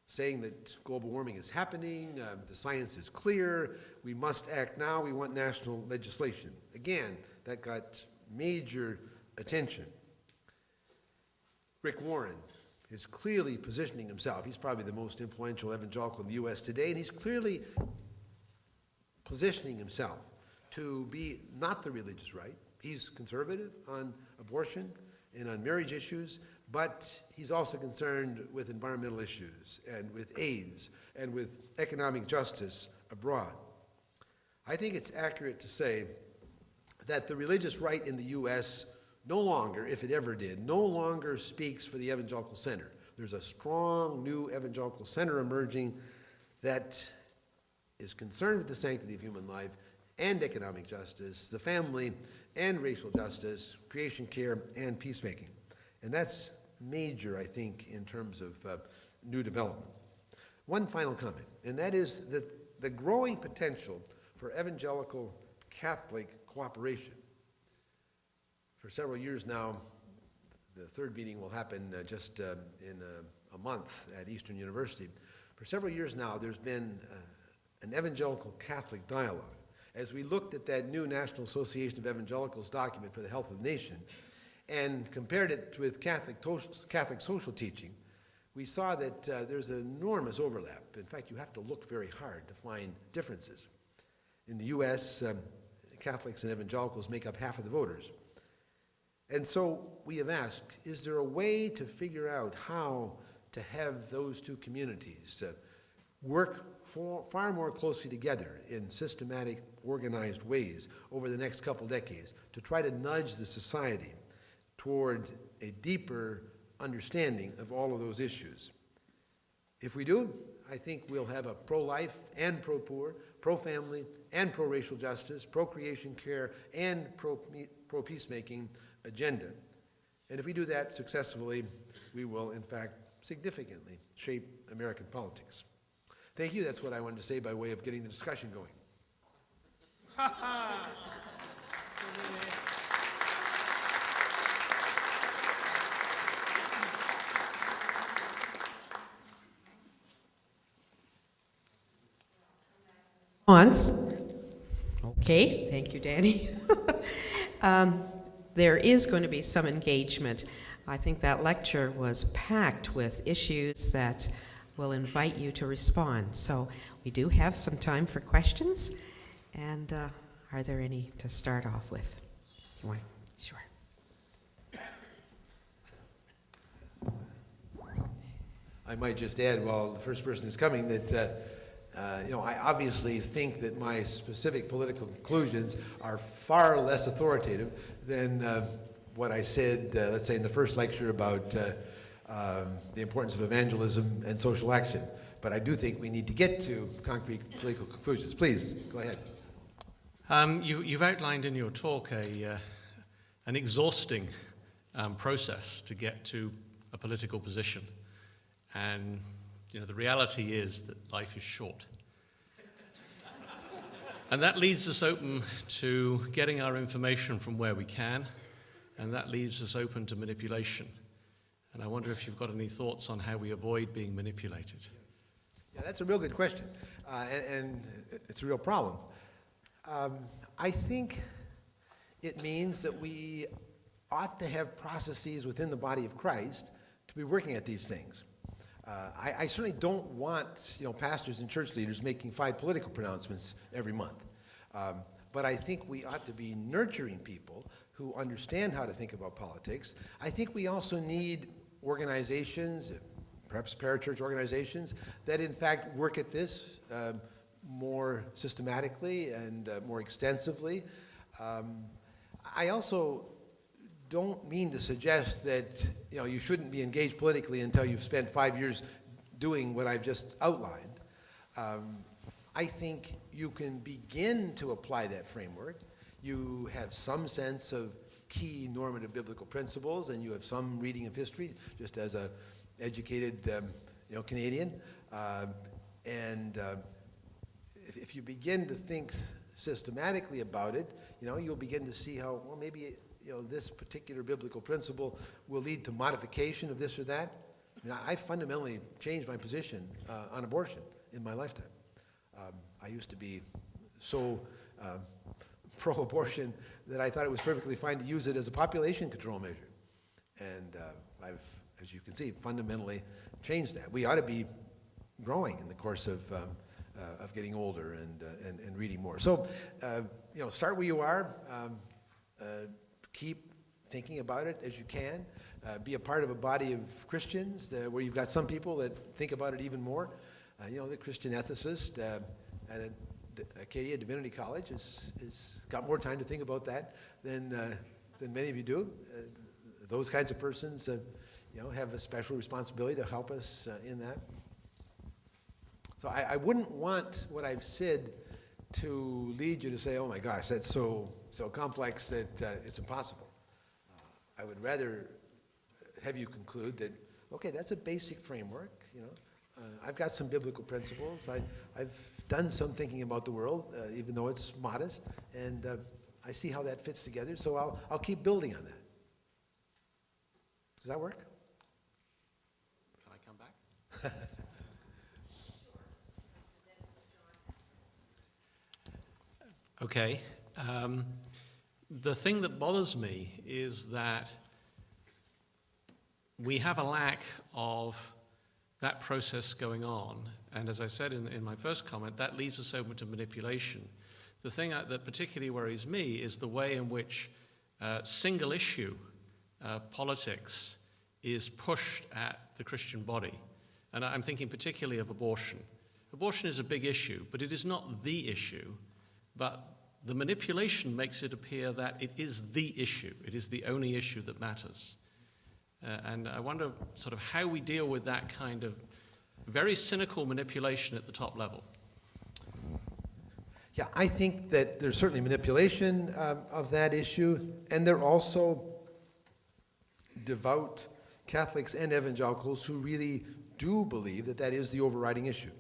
saying that global warming is happening, the science is clear, we must act now, we want national legislation. Again, that got major attention. Rick Warren is clearly positioning himself. He's probably the most influential evangelical in the U.S. today, and he's clearly positioning himself to be not the religious right. He's conservative on abortion and on marriage issues, but he's also concerned with environmental issues and with AIDS and with economic justice abroad. I think it's accurate to say that the religious right in the U.S. no longer, if it ever did, no longer speaks for the evangelical center. There's a strong new evangelical center emerging that is concerned with the sanctity of human life and economic justice, the family and racial justice, creation care, and peacemaking. And that's major, I think, in terms of new development. One final comment, and that is that the growing potential for evangelical Catholic cooperation. For several years now, the third meeting will happen just in a month at Eastern University. For several years now, there's been an evangelical Catholic dialogue. As we looked at that new National Association of Evangelicals document for the health of the nation and compared it with Catholic social teaching, we saw that there's an enormous overlap. In fact, you have to look very hard to find differences. In the U.S., Catholics and evangelicals make up half of the voters. And so we have asked, is there a way to figure out how to have those two communities work far more closely together in systematic, organized ways over the next couple decades to try to nudge the society toward a deeper understanding of all of those issues? If we do, I think we'll have a pro-life and pro-poor, pro-family and pro-racial justice, pro-creation care and pro-peacemaking agenda. And if we do that successfully, we will, in fact, significantly shape American politics. Thank you. That's what I wanted to say by way of getting the discussion going. Once. Okay, thank you, Danny. There is going to be some engagement. I think that lecture was packed with issues that will invite you to respond. So we do have some time for questions. And are there any to start off with? Sure. I might just add, while the first person is coming, that I obviously think that my specific political conclusions are far less authoritative than what I said, let's say, in the first lecture about the importance of evangelism and social action. But I do think we need to get to concrete political conclusions. Please, go ahead. You've outlined in your talk an exhausting process to get to a political position. And the reality is that life is short. And that leaves us open to getting our information from where we can, and that leaves us open to manipulation. And I wonder if you've got any thoughts on how we avoid being manipulated. Yeah, that's a real good question, and it's a real problem. I think it means that we ought to have processes within the body of Christ to be working at these things. I certainly don't want pastors and church leaders making 5 political pronouncements every month. But I think we ought to be nurturing people who understand how to think about politics. I think we also need organizations, perhaps parachurch organizations, that in fact work at this more systematically and more extensively. I also don't mean to suggest that you shouldn't be engaged politically until you've spent 5 years doing what I've just outlined. I think you can begin to apply that framework. You have some sense of key normative biblical principles, and you have some reading of history, just as a educated Canadian. If you begin to think systematically about it, you'll begin to see how, well, maybe this particular biblical principle will lead to modification of this or that. I fundamentally changed my position on abortion in my lifetime. I used to be so pro-abortion that I thought it was perfectly fine to use it as a population control measure. And I've, as you can see, fundamentally changed that. We ought to be growing in the course of getting older and reading more. So, start where you are. Keep thinking about it as you can. Be a part of a body of Christians where you've got some people that think about it even more. The Christian ethicist at Acadia Divinity College has got more time to think about that than many of you do. Those kinds of persons, have a special responsibility to help us in that. So I wouldn't want what I've said to lead you to say, "Oh my gosh, that's so complex that it's impossible." I would rather have you conclude that, okay, that's a basic framework. I've got some biblical principles. I've done some thinking about the world, even though it's modest, and I see how that fits together. So I'll keep building on that. Does that work? Can I come back? Okay. The thing that bothers me is that we have a lack of that process going on. And as I said in my first comment, that leaves us open to manipulation. The thing that particularly worries me is the way in which single issue politics is pushed at the Christian body. And I'm thinking particularly of abortion. Abortion is a big issue, but it is not the issue. But the manipulation makes it appear that it is the issue. It is the only issue that matters. And I wonder sort of how we deal with that kind of very cynical manipulation at the top level. Yeah, I think that there's certainly manipulation of that issue, and there are also devout Catholics and evangelicals who really do believe that that is the overriding issue.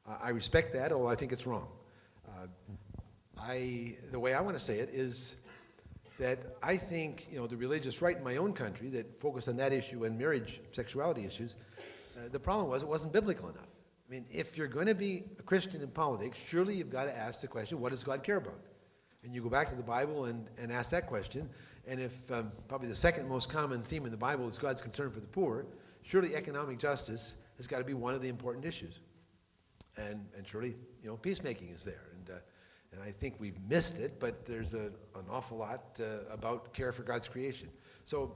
I respect that, although I think it's wrong. The way I want to say it is that I think, the religious right in my own country that focused on that issue and marriage, sexuality issues, the problem was it wasn't biblical enough. I mean, if you're going to be a Christian in politics, surely you've got to ask the question, what does God care about? And you go back to the Bible and ask that question, and if probably the second most common theme in the Bible is God's concern for the poor, surely economic justice has got to be one of the important issues. And surely, peacemaking is there. And I think we've missed it, but there's an awful lot about care for God's creation. So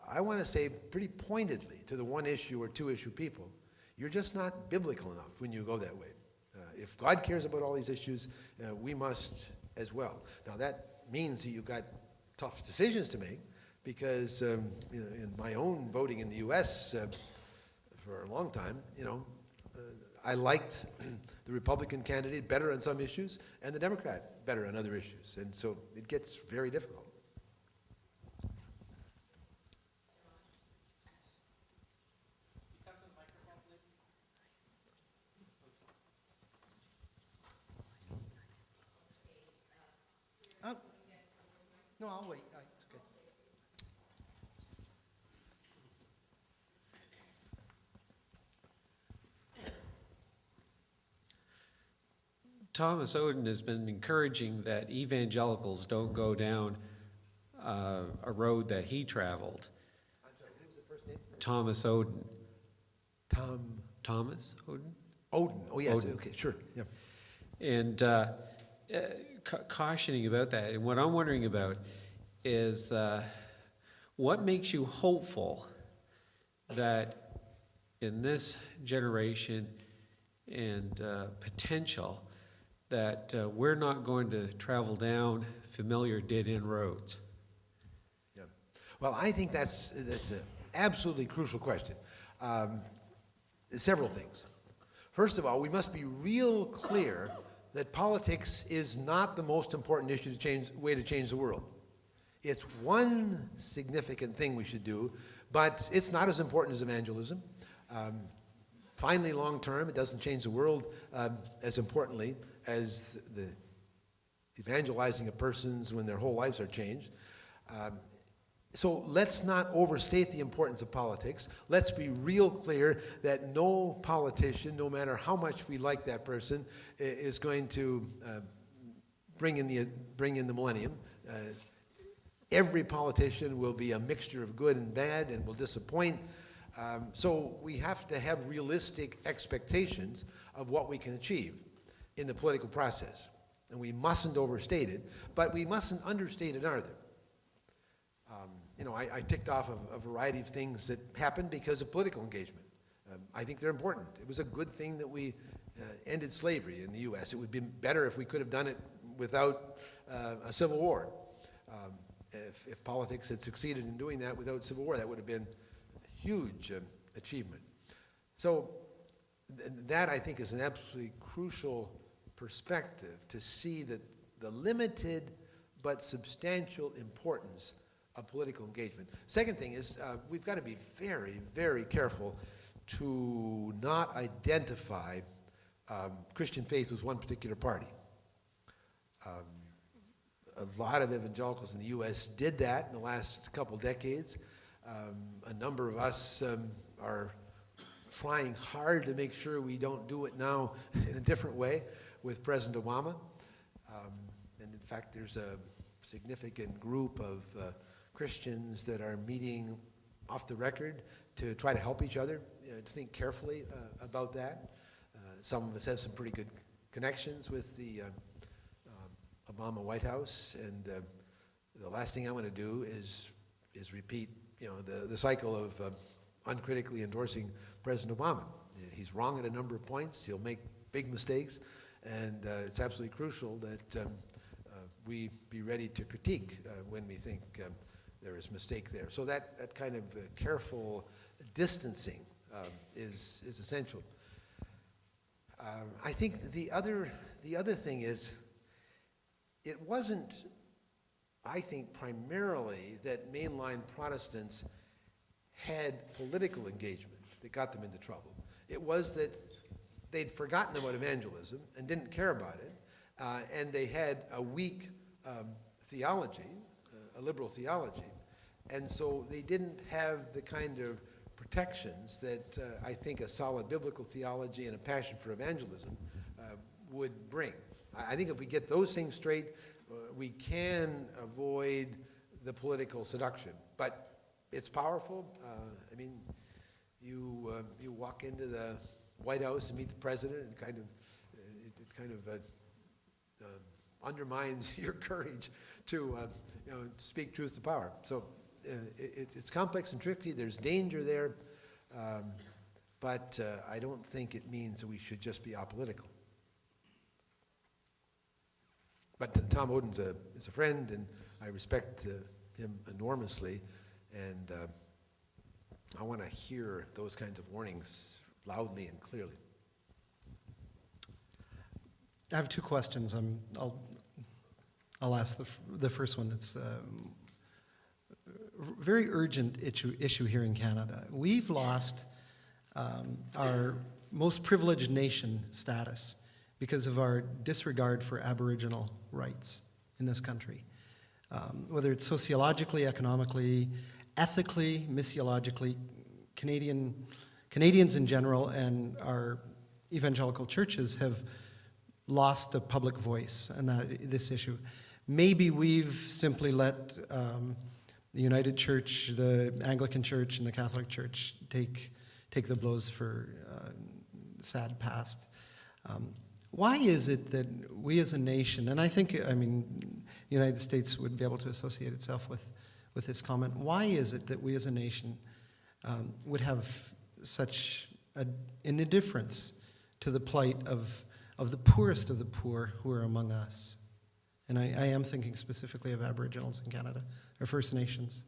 I want to say pretty pointedly to the one issue or two issue people, you're just not biblical enough when you go that way. If God cares about all these issues, we must as well. Now that means that you've got tough decisions to make because in my own voting in the U.S. For a long time, I liked the Republican candidate better on some issues and the Democrat better on other issues. And so it gets very difficult. Oh, no, I'll wait. It's okay. Thomas Oden has been encouraging that evangelicals don't go down a road that he traveled. I'm sorry, who was the first name? Thomas Oden. Thomas Oden? Oden. Oh, yes. Oden. Okay, sure. Yeah. And cautioning about that. And what I'm wondering about is what makes you hopeful that in this generation and potential that we're not going to travel down familiar dead-end roads? Well, I think that's an absolutely crucial question. Several things. First of all, we must be real clear that politics is not the most important issue way to change the world. It's one significant thing we should do, but it's not as important as evangelism. Finally, long term, it doesn't change the world as importantly as the evangelizing of persons when their whole lives are changed. So let's not overstate the importance of politics. Let's be real clear that no politician, no matter how much we like that person, is going to bring in the millennium. Every politician will be a mixture of good and bad and will disappoint. So we have to have realistic expectations of what we can achieve in the political process. And we mustn't overstate it, but we mustn't understate it either. I ticked off a variety of things that happened because of political engagement. I think they're important. It was a good thing that we ended slavery in the U.S. It would be better if we could have done it without a civil war. If politics had succeeded in doing that without civil war, that would have been a huge achievement. So that, I think, is an absolutely crucial perspective to see that the limited but substantial importance of political engagement. Second thing is we've got to be very, very careful to not identify Christian faith with one particular party. A lot of evangelicals in the U.S. did that in the last couple decades. A number of us are trying hard to make sure we don't do it now in a different way with President Obama. And in fact, there's a significant group of Christians that are meeting off the record to try to help each other, to think carefully about that. Some of us have some pretty good connections with the Obama White House, and the last thing I want to do is repeat, the cycle of uncritically endorsing President Obama. He's wrong at a number of points. He'll make big mistakes, and it's absolutely crucial that we be ready to critique when we think there is mistake there. So that kind of careful distancing is essential. I think the other thing is, it wasn't, I think, primarily that mainline Protestants had political engagement that got them into trouble. It was that they'd forgotten about evangelism and didn't care about it, and they had a weak theology, a liberal theology, and so they didn't have the kind of protections that I think a solid biblical theology and a passion for evangelism would bring. I think if we get those things straight, we can avoid the political seduction. But it's powerful. You walk into the White House and meet the president, and it kind of undermines your courage to speak truth to power. So it's complex and tricky. There's danger there, but I don't think it means that we should just be apolitical. But Tom Oden's is a friend, and I respect him enormously, and I want to hear those kinds of warnings loudly and clearly. I have two questions. I'll ask the first one. It's a very urgent issue here in Canada. We've lost our most privileged nation status because of our disregard for Aboriginal rights in this country. Whether it's sociologically, economically, ethically, missiologically, Canadians in general and our evangelical churches have lost a public voice on this issue. Maybe we've simply let the United Church, the Anglican Church, and the Catholic Church take the blows for sad past. Why is it that we as a nation, and I think, the United States would be able to associate itself with this comment, why is it that we as a nation would have such an indifference to the plight of the poorest of the poor who are among us? And I am thinking specifically of Aboriginals in Canada, or First Nations.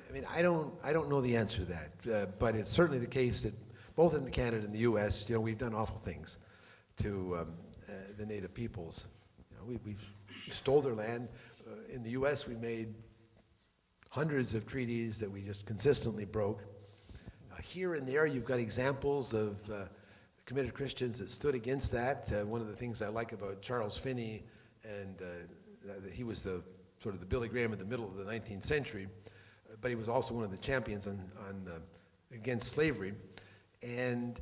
I mean, I don't know the answer to that, but it's certainly the case that both in Canada and the U.S., we've done awful things to the Native peoples. We stole their land. In the U.S., we made hundreds of treaties that we just consistently broke. Here and there, you've got examples of committed Christians that stood against that. One of the things I like about Charles Finney, and he was the sort of the Billy Graham in the middle of the 19th century, but he was also one of the champions against slavery, and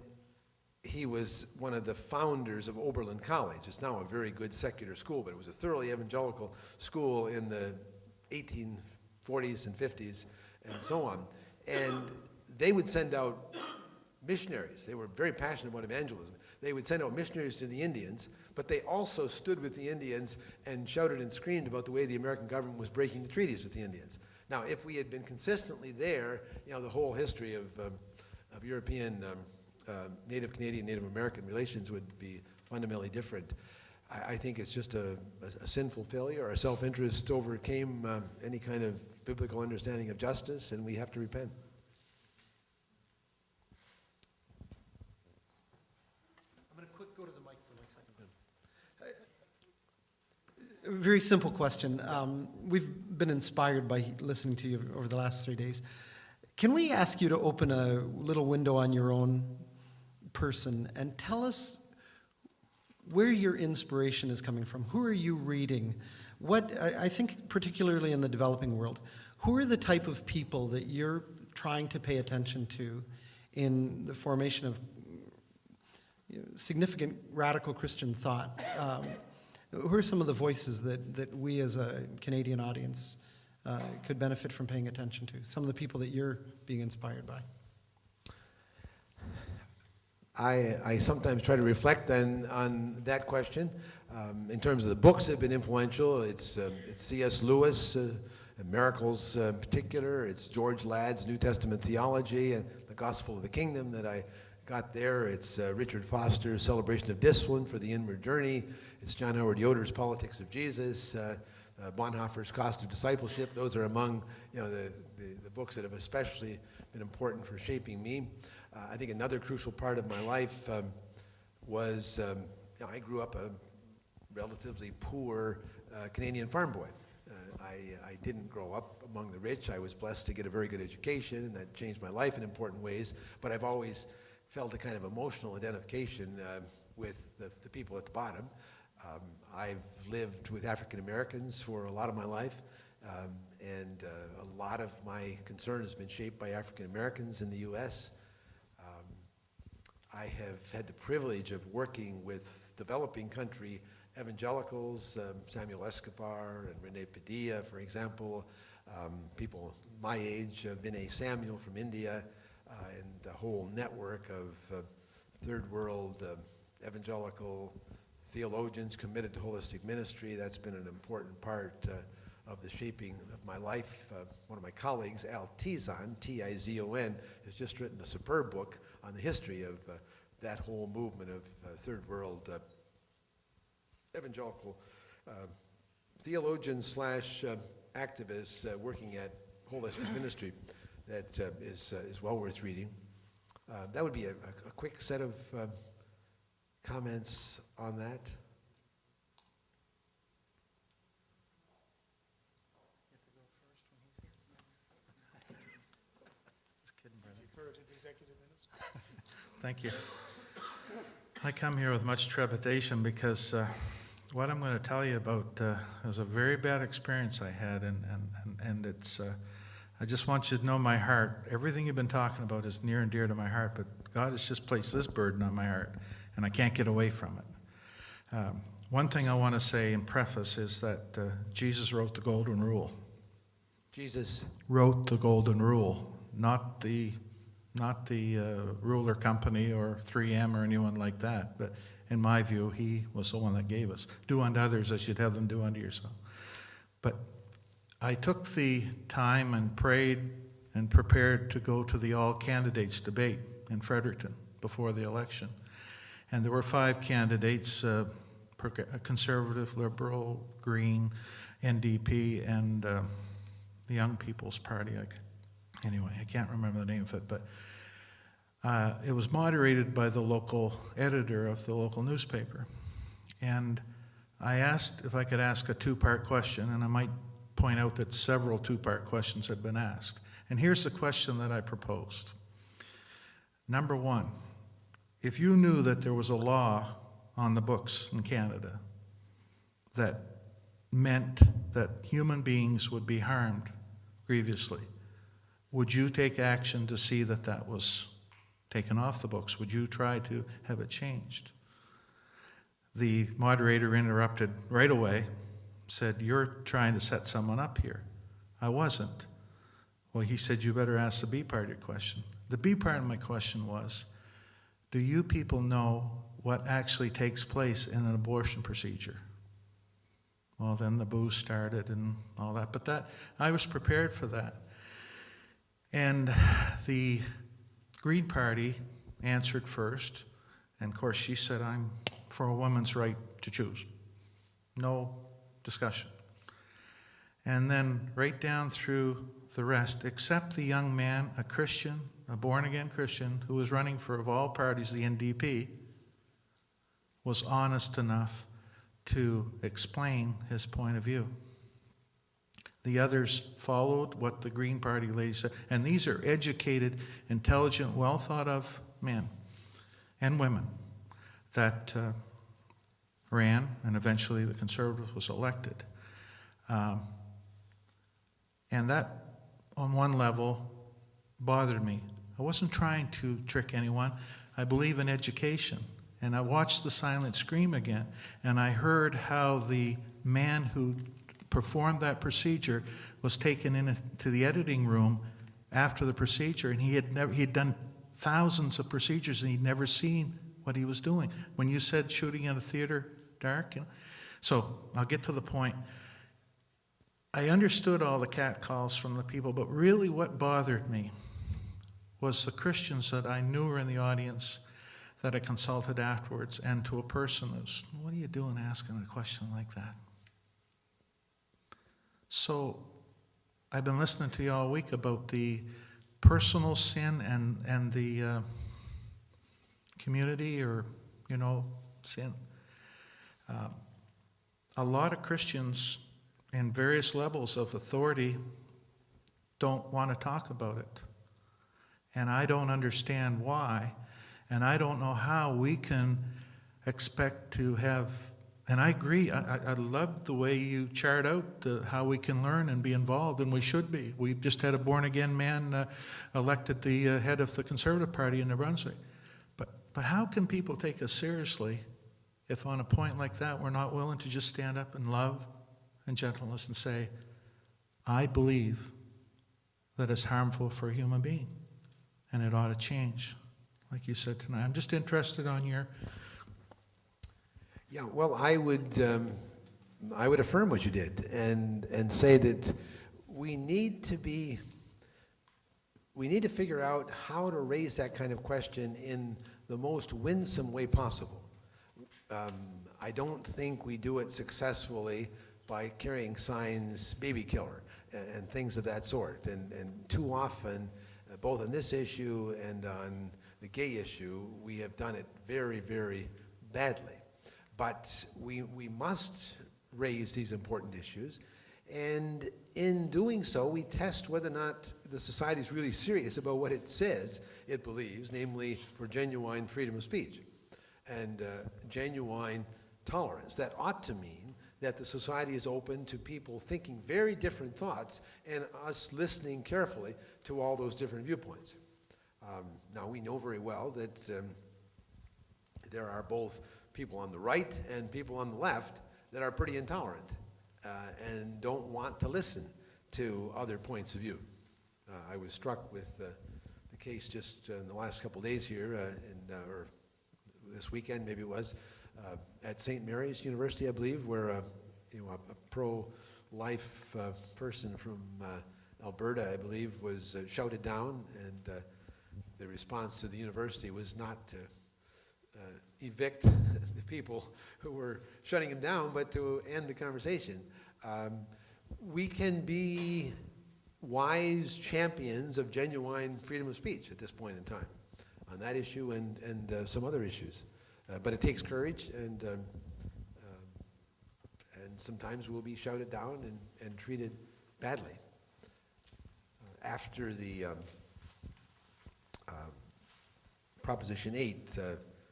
he was one of the founders of Oberlin College. It's now a very good secular school, but it was a thoroughly evangelical school in the 1840s and 50s and so on. And they would send out missionaries. They were very passionate about evangelism. They would send out missionaries to the Indians, but they also stood with the Indians and shouted and screamed about the way the American government was breaking the treaties with the Indians. Now, if we had been consistently there, the whole history of European, Native Canadian, Native American relations would be fundamentally different. I think it's just a sinful failure. Our self-interest overcame any kind of biblical understanding of justice, and we have to repent. I'm going to go to the mic for 1 second. A very simple question. We've been inspired by listening to you over the last 3 days. Can we ask you to open a little window on your own person and tell us where your inspiration is coming from? Who are you reading? I think particularly in the developing world, who are the type of people that you're trying to pay attention to in the formation of significant radical Christian thought? Who are some of the voices that we as a Canadian audience could benefit from paying attention to? Some of the people that you're being inspired by? I sometimes try to reflect on that question. In terms of the books that have been influential, it's C.S. Lewis, Miracles in particular. It's George Ladd's New Testament theology and the Gospel of the Kingdom that I got there. It's Richard Foster's Celebration of Discipline for the Inward Journey. It's John Howard Yoder's Politics of Jesus, Bonhoeffer's Cost of Discipleship. Those are among the books that have especially been important for shaping me. I think another crucial part of my life was I grew up a relatively poor Canadian farm boy. I didn't grow up among the rich. I was blessed to get a very good education, and that changed my life in important ways. But I've always felt a kind of emotional identification with the people at the bottom. I've lived with African Americans for a lot of my life, and a lot of my concern has been shaped by African Americans in the U.S. I have had the privilege of working with developing country evangelicals, Samuel Escobar and Rene Padilla, for example, people my age, Vinay Samuel from India, and the whole network of third world evangelical theologians committed to holistic ministry. That's been an important part of the shaping of my life. One of my colleagues, Al Tizon, T-I-Z-O-N, has just written a superb book on the history of that whole movement of third world evangelical theologians slash activists working at holistic ministry that is well worth reading. That would be a quick set of comments on that. Thank you. I come here with much trepidation because what I'm going to tell you about is a very bad experience I had, and it's. I just want you to know my heart. Everything you've been talking about is near and dear to my heart, but God has just placed this burden on my heart, and I can't get away from it. One thing I want to say in preface is that Jesus wrote the Golden Rule. Jesus wrote the Golden Rule, not the ruler company or 3M or anyone like that. But in my view, he was the one that gave us. Do unto others as you'd have them do unto yourself. But I took the time and prayed and prepared to go to the all-candidates debate in Fredericton before the election. And there were 5 candidates, Conservative, Liberal, Green, NDP, and the Young People's Party. anyway, I can't remember the name of it, but it was moderated by the local editor of the local newspaper. And I asked if I could ask a two-part question, and I might point out that several two-part questions had been asked. And here's the question that I proposed. Number one, if you knew that there was a law on the books in Canada that meant that human beings would be harmed grievously, would you take action to see that that was taken off the books? Would you try to have it changed? The moderator interrupted right away, said, "You're trying to set someone up here." I wasn't. Well, he said, "You better ask the B part of your question." The B part of my question was, do you people know what actually takes place in an abortion procedure? Well, then the boo started and all that, but that I was prepared for that. And the Green Party answered first, and of course she said, "I'm for a woman's right to choose." No discussion. And then right down through the rest, except the young man, a Christian, a born-again Christian, who was running for, of all parties, the NDP, was honest enough to explain his point of view. The others followed what the Green Party lady said. And these are educated, intelligent, well-thought-of men and women that ran, and eventually the Conservative was elected. And that, on one level, bothered me. I wasn't trying to trick anyone. I believe in education. And I watched The Silent Scream again, and I heard how the man who performed that procedure was taken into the editing room after the procedure, and he had done thousands of procedures, and he'd never seen what he was doing. When you said shooting in a theater dark, you know. So I'll get to the point. I understood all the catcalls from the people, but really what bothered me was the Christians that I knew were in the audience that I consulted afterwards, and to a person who's, "What are you doing asking a question like that?" So I've been listening to you all week about the personal sin and the community, or, sin. A lot of Christians in various levels of authority don't want to talk about it. And I don't understand why. And I don't know how we can expect to have, and I agree, I love the way you chart out how we can learn and be involved, and we should be. We've just had a born-again man elected the head of the Conservative Party in New Brunswick. But how can people take us seriously if on a point like that we're not willing to just stand up in love and gentleness and say, "I believe that it's harmful for a human being, and it ought to change," like you said tonight. I'm just interested on your... Yeah, well, I would affirm what you did and say that we need to figure out how to raise that kind of question in the most winsome way possible. I don't think we do it successfully by carrying signs, "baby killer," and things of that sort. And too often, both on this issue and on the gay issue, we have done it very, very badly. But we must raise these important issues, and in doing so, we test whether or not the society is really serious about what it says it believes, namely for genuine freedom of speech and genuine tolerance. That ought to mean that the society is open to people thinking very different thoughts and us listening carefully to all those different viewpoints. Now, we know very well that there are both people on the right and people on the left that are pretty intolerant and don't want to listen to other points of view. I was struck with the case just in the last couple of days here, or this weekend maybe it was, at St. Mary's University, I believe, where a pro-life person from Alberta, I believe, was shouted down, and the response to the university was not to evict the people who were shutting him down, but to end the conversation. We can be wise champions of genuine freedom of speech at this point in time on that issue and some other issues. But it takes courage, and sometimes we'll be shouted down and treated badly. After the Proposition 8,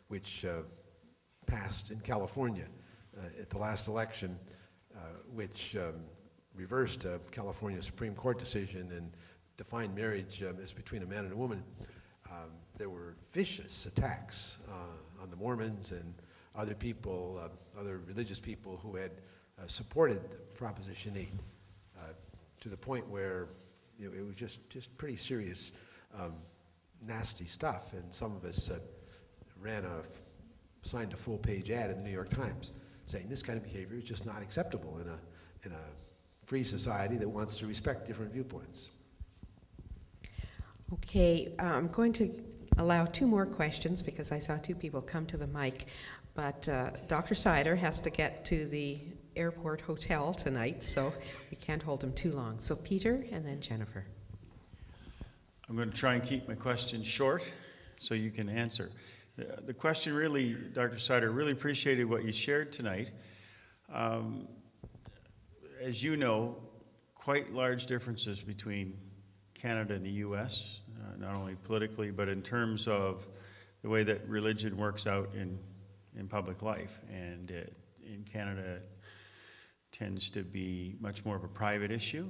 which passed in California at the last election, which reversed a California Supreme Court decision and defined marriage as between a man and a woman, there were vicious attacks on the Mormons and other people, other religious people who had supported Proposition 8, to the point where it was just pretty serious, nasty stuff. And some of us signed a full-page ad in the New York Times saying this kind of behavior is just not acceptable in a free society that wants to respect different viewpoints. Okay, I'm going to allow 2 more questions because I saw 2 people come to the mic. But Dr. Sider has to get to the airport hotel tonight, so we can't hold him too long. So Peter and then Jennifer. I'm going to try and keep my question short so you can answer. The question really, Dr. Sider, really appreciated what you shared tonight. As you know, quite large differences between Canada and the U.S., not only politically, but in terms of the way that religion works out in public life. And in Canada, tends to be much more of a private issue.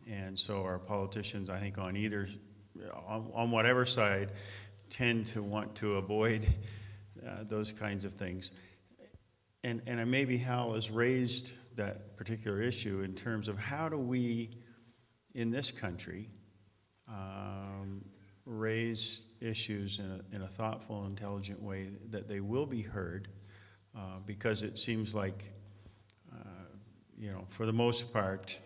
And so our politicians, I think on whatever side, tend to want to avoid those kinds of things. And maybe Hal has raised that particular issue in terms of how do we, in this country, raise issues in a thoughtful, intelligent way that they will be heard, because it seems like, for the most part,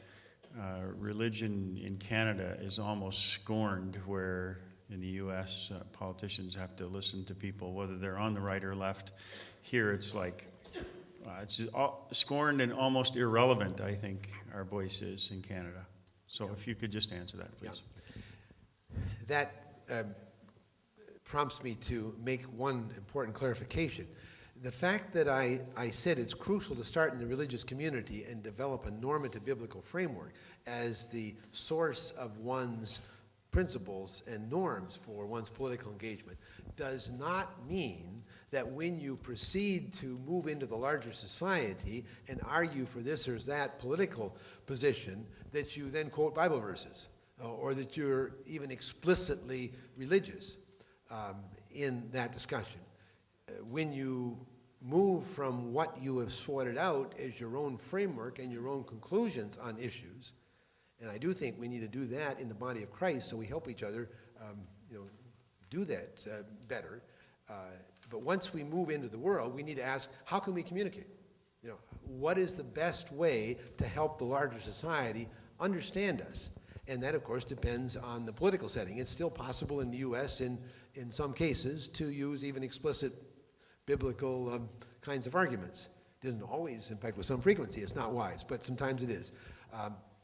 religion in Canada is almost scorned, where in the U.S. Politicians have to listen to people, whether they're on the right or left. Here it's like, it's scorned and almost irrelevant, I think, our voice is in Canada. So if you could just answer that, please. Yeah. That prompts me to make one important clarification. The fact that I said it's crucial to start in the religious community and develop a normative biblical framework as the source of one's principles and norms for one's political engagement does not mean that when you proceed to move into the larger society and argue for this or that political position, that you then quote Bible verses, or that you're even explicitly religious in that discussion. When you move from what you have sorted out as your own framework and your own conclusions on issues, and I do think we need to do that in the body of Christ, so we help each other do that better. But once we move into the world, we need to ask, how can we communicate? What is the best way to help the larger society understand us? And that, of course, depends on the political setting. It's still possible in the U.S. in some cases to use even explicit biblical kinds of arguments. It isn't always, in fact, with some frequency, it's not wise, but sometimes it is.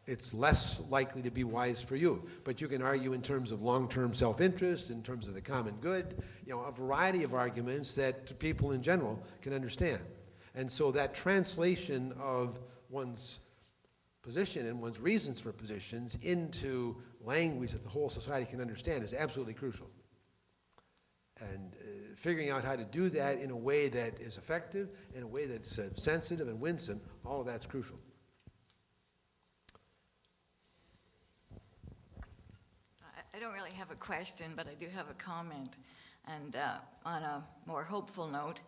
It's less likely to be wise for you, but you can argue in terms of long-term self-interest, in terms of the common good, a variety of arguments that people in general can understand. And so that translation of one's position and one's reasons for positions into language that the whole society can understand is absolutely crucial. And figuring out how to do that in a way that is effective, in a way that's sensitive and winsome, all of that's crucial. I don't really have a question, but I do have a comment. And on a more hopeful note,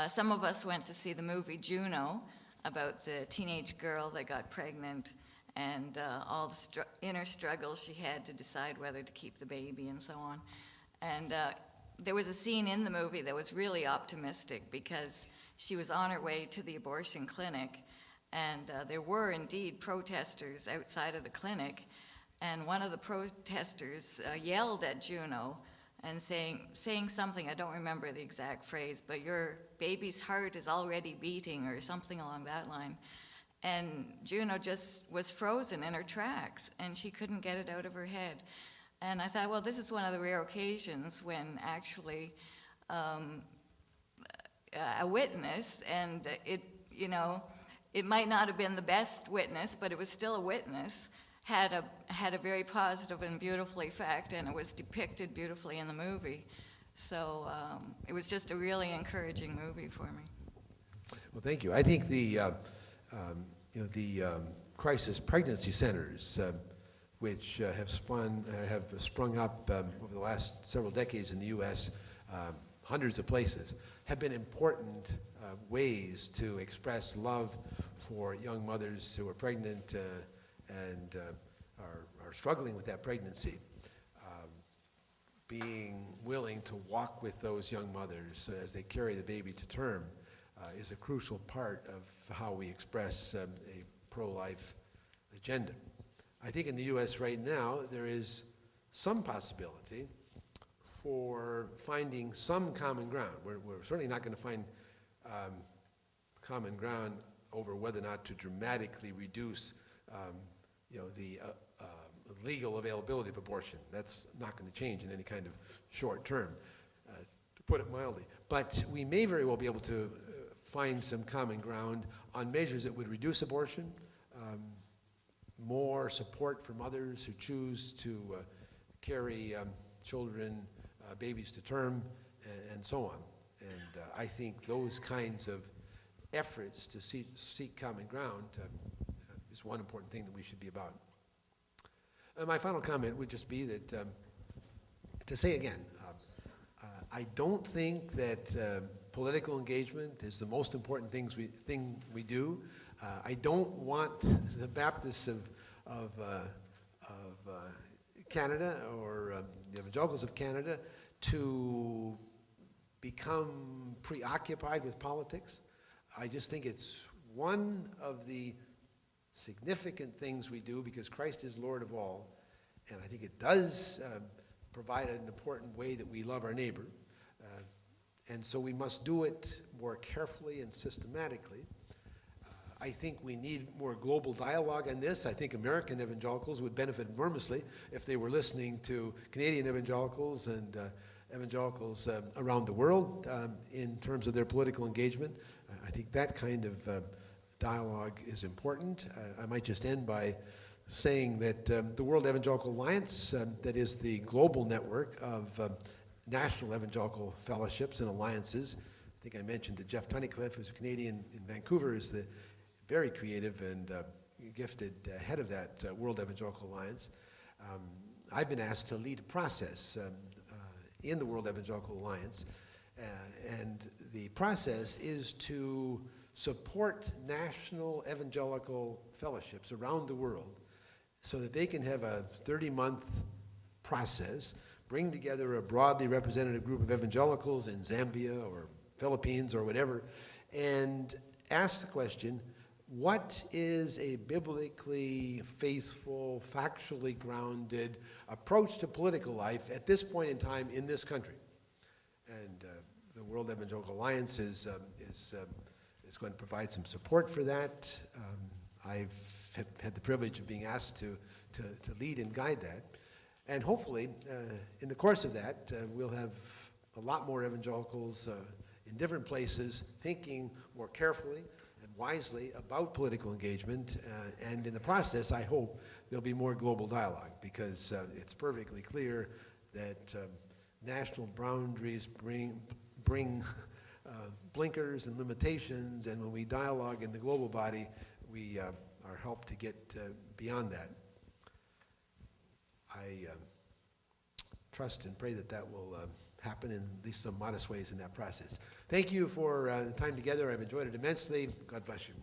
some of us went to see the movie Juno about the teenage girl that got pregnant and all the inner struggles she had to decide whether to keep the baby and so on. And there was a scene in the movie that was really optimistic because she was on her way to the abortion clinic, and there were indeed protesters outside of the clinic. And one of the protesters yelled at Juno and saying something, I don't remember the exact phrase, but your baby's heart is already beating or something along that line. And Juno just was frozen in her tracks, and she couldn't get it out of her head. And I thought, well, this is one of the rare occasions when actually a witness, and it, you know, it might not have been the best witness, but it was still a witness, had a very positive and beautiful effect, and it was depicted beautifully in the movie. So it was just a really encouraging movie for me. Well, thank you. I think the crisis pregnancy centers, which have sprung up over the last several decades in the U.S., hundreds of places, have been important ways to express love for young mothers who are pregnant and are struggling with that pregnancy. Being willing to walk with those young mothers as they carry the baby to term is a crucial part of how we express a pro-life agenda. I think in the U.S. right now there is some possibility for finding some common ground. We're certainly not going to find common ground over whether or not to dramatically reduce the legal availability of abortion. That's not going to change in any kind of short term, to put it mildly. But we may very well be able to find some common ground on measures that would reduce abortion, more support for mothers who choose to carry children, babies to term, and so on. And I think those kinds of efforts to seek common ground is one important thing that we should be about. My final comment would just be that, to say again, I don't think that political engagement is the most important thing we do. I don't want the Baptists of Canada or the evangelicals of Canada to become preoccupied with politics. I just think it's one of the significant things we do because Christ is Lord of all, and I think it does provide an important way that we love our neighbor, and so we must do it more carefully and systematically. I think we need more global dialogue on this. I think American evangelicals would benefit enormously if they were listening to Canadian evangelicals and evangelicals around the world in terms of their political engagement. I think that kind of dialogue is important. I might just end by saying that the World Evangelical Alliance, that is the global network of national evangelical fellowships and alliances. I think I mentioned that Jeff Tunnicliffe, who's a Canadian in Vancouver, is the very creative and gifted head of that World Evangelical Alliance. I've been asked to lead a process in the World Evangelical Alliance, and the process is to support national evangelical fellowships around the world so that they can have a 30-month process, bring together a broadly representative group of evangelicals in Zambia or Philippines or whatever, and ask the question, what is a biblically faithful, factually grounded approach to political life at this point in time in this country? And the World Evangelical Alliance is going to provide some support for that. I've had the privilege of being asked to lead and guide that. And hopefully, in the course of that, we'll have a lot more evangelicals in different places thinking more carefully and wisely about political engagement. And in the process, I hope there'll be more global dialogue because it's perfectly clear that national boundaries bring blinkers and limitations, and when we dialogue in the global body, we are helped to get beyond that. I trust and pray that that will happen in at least some modest ways in that process. Thank you for the time together. I've enjoyed it immensely. God bless you.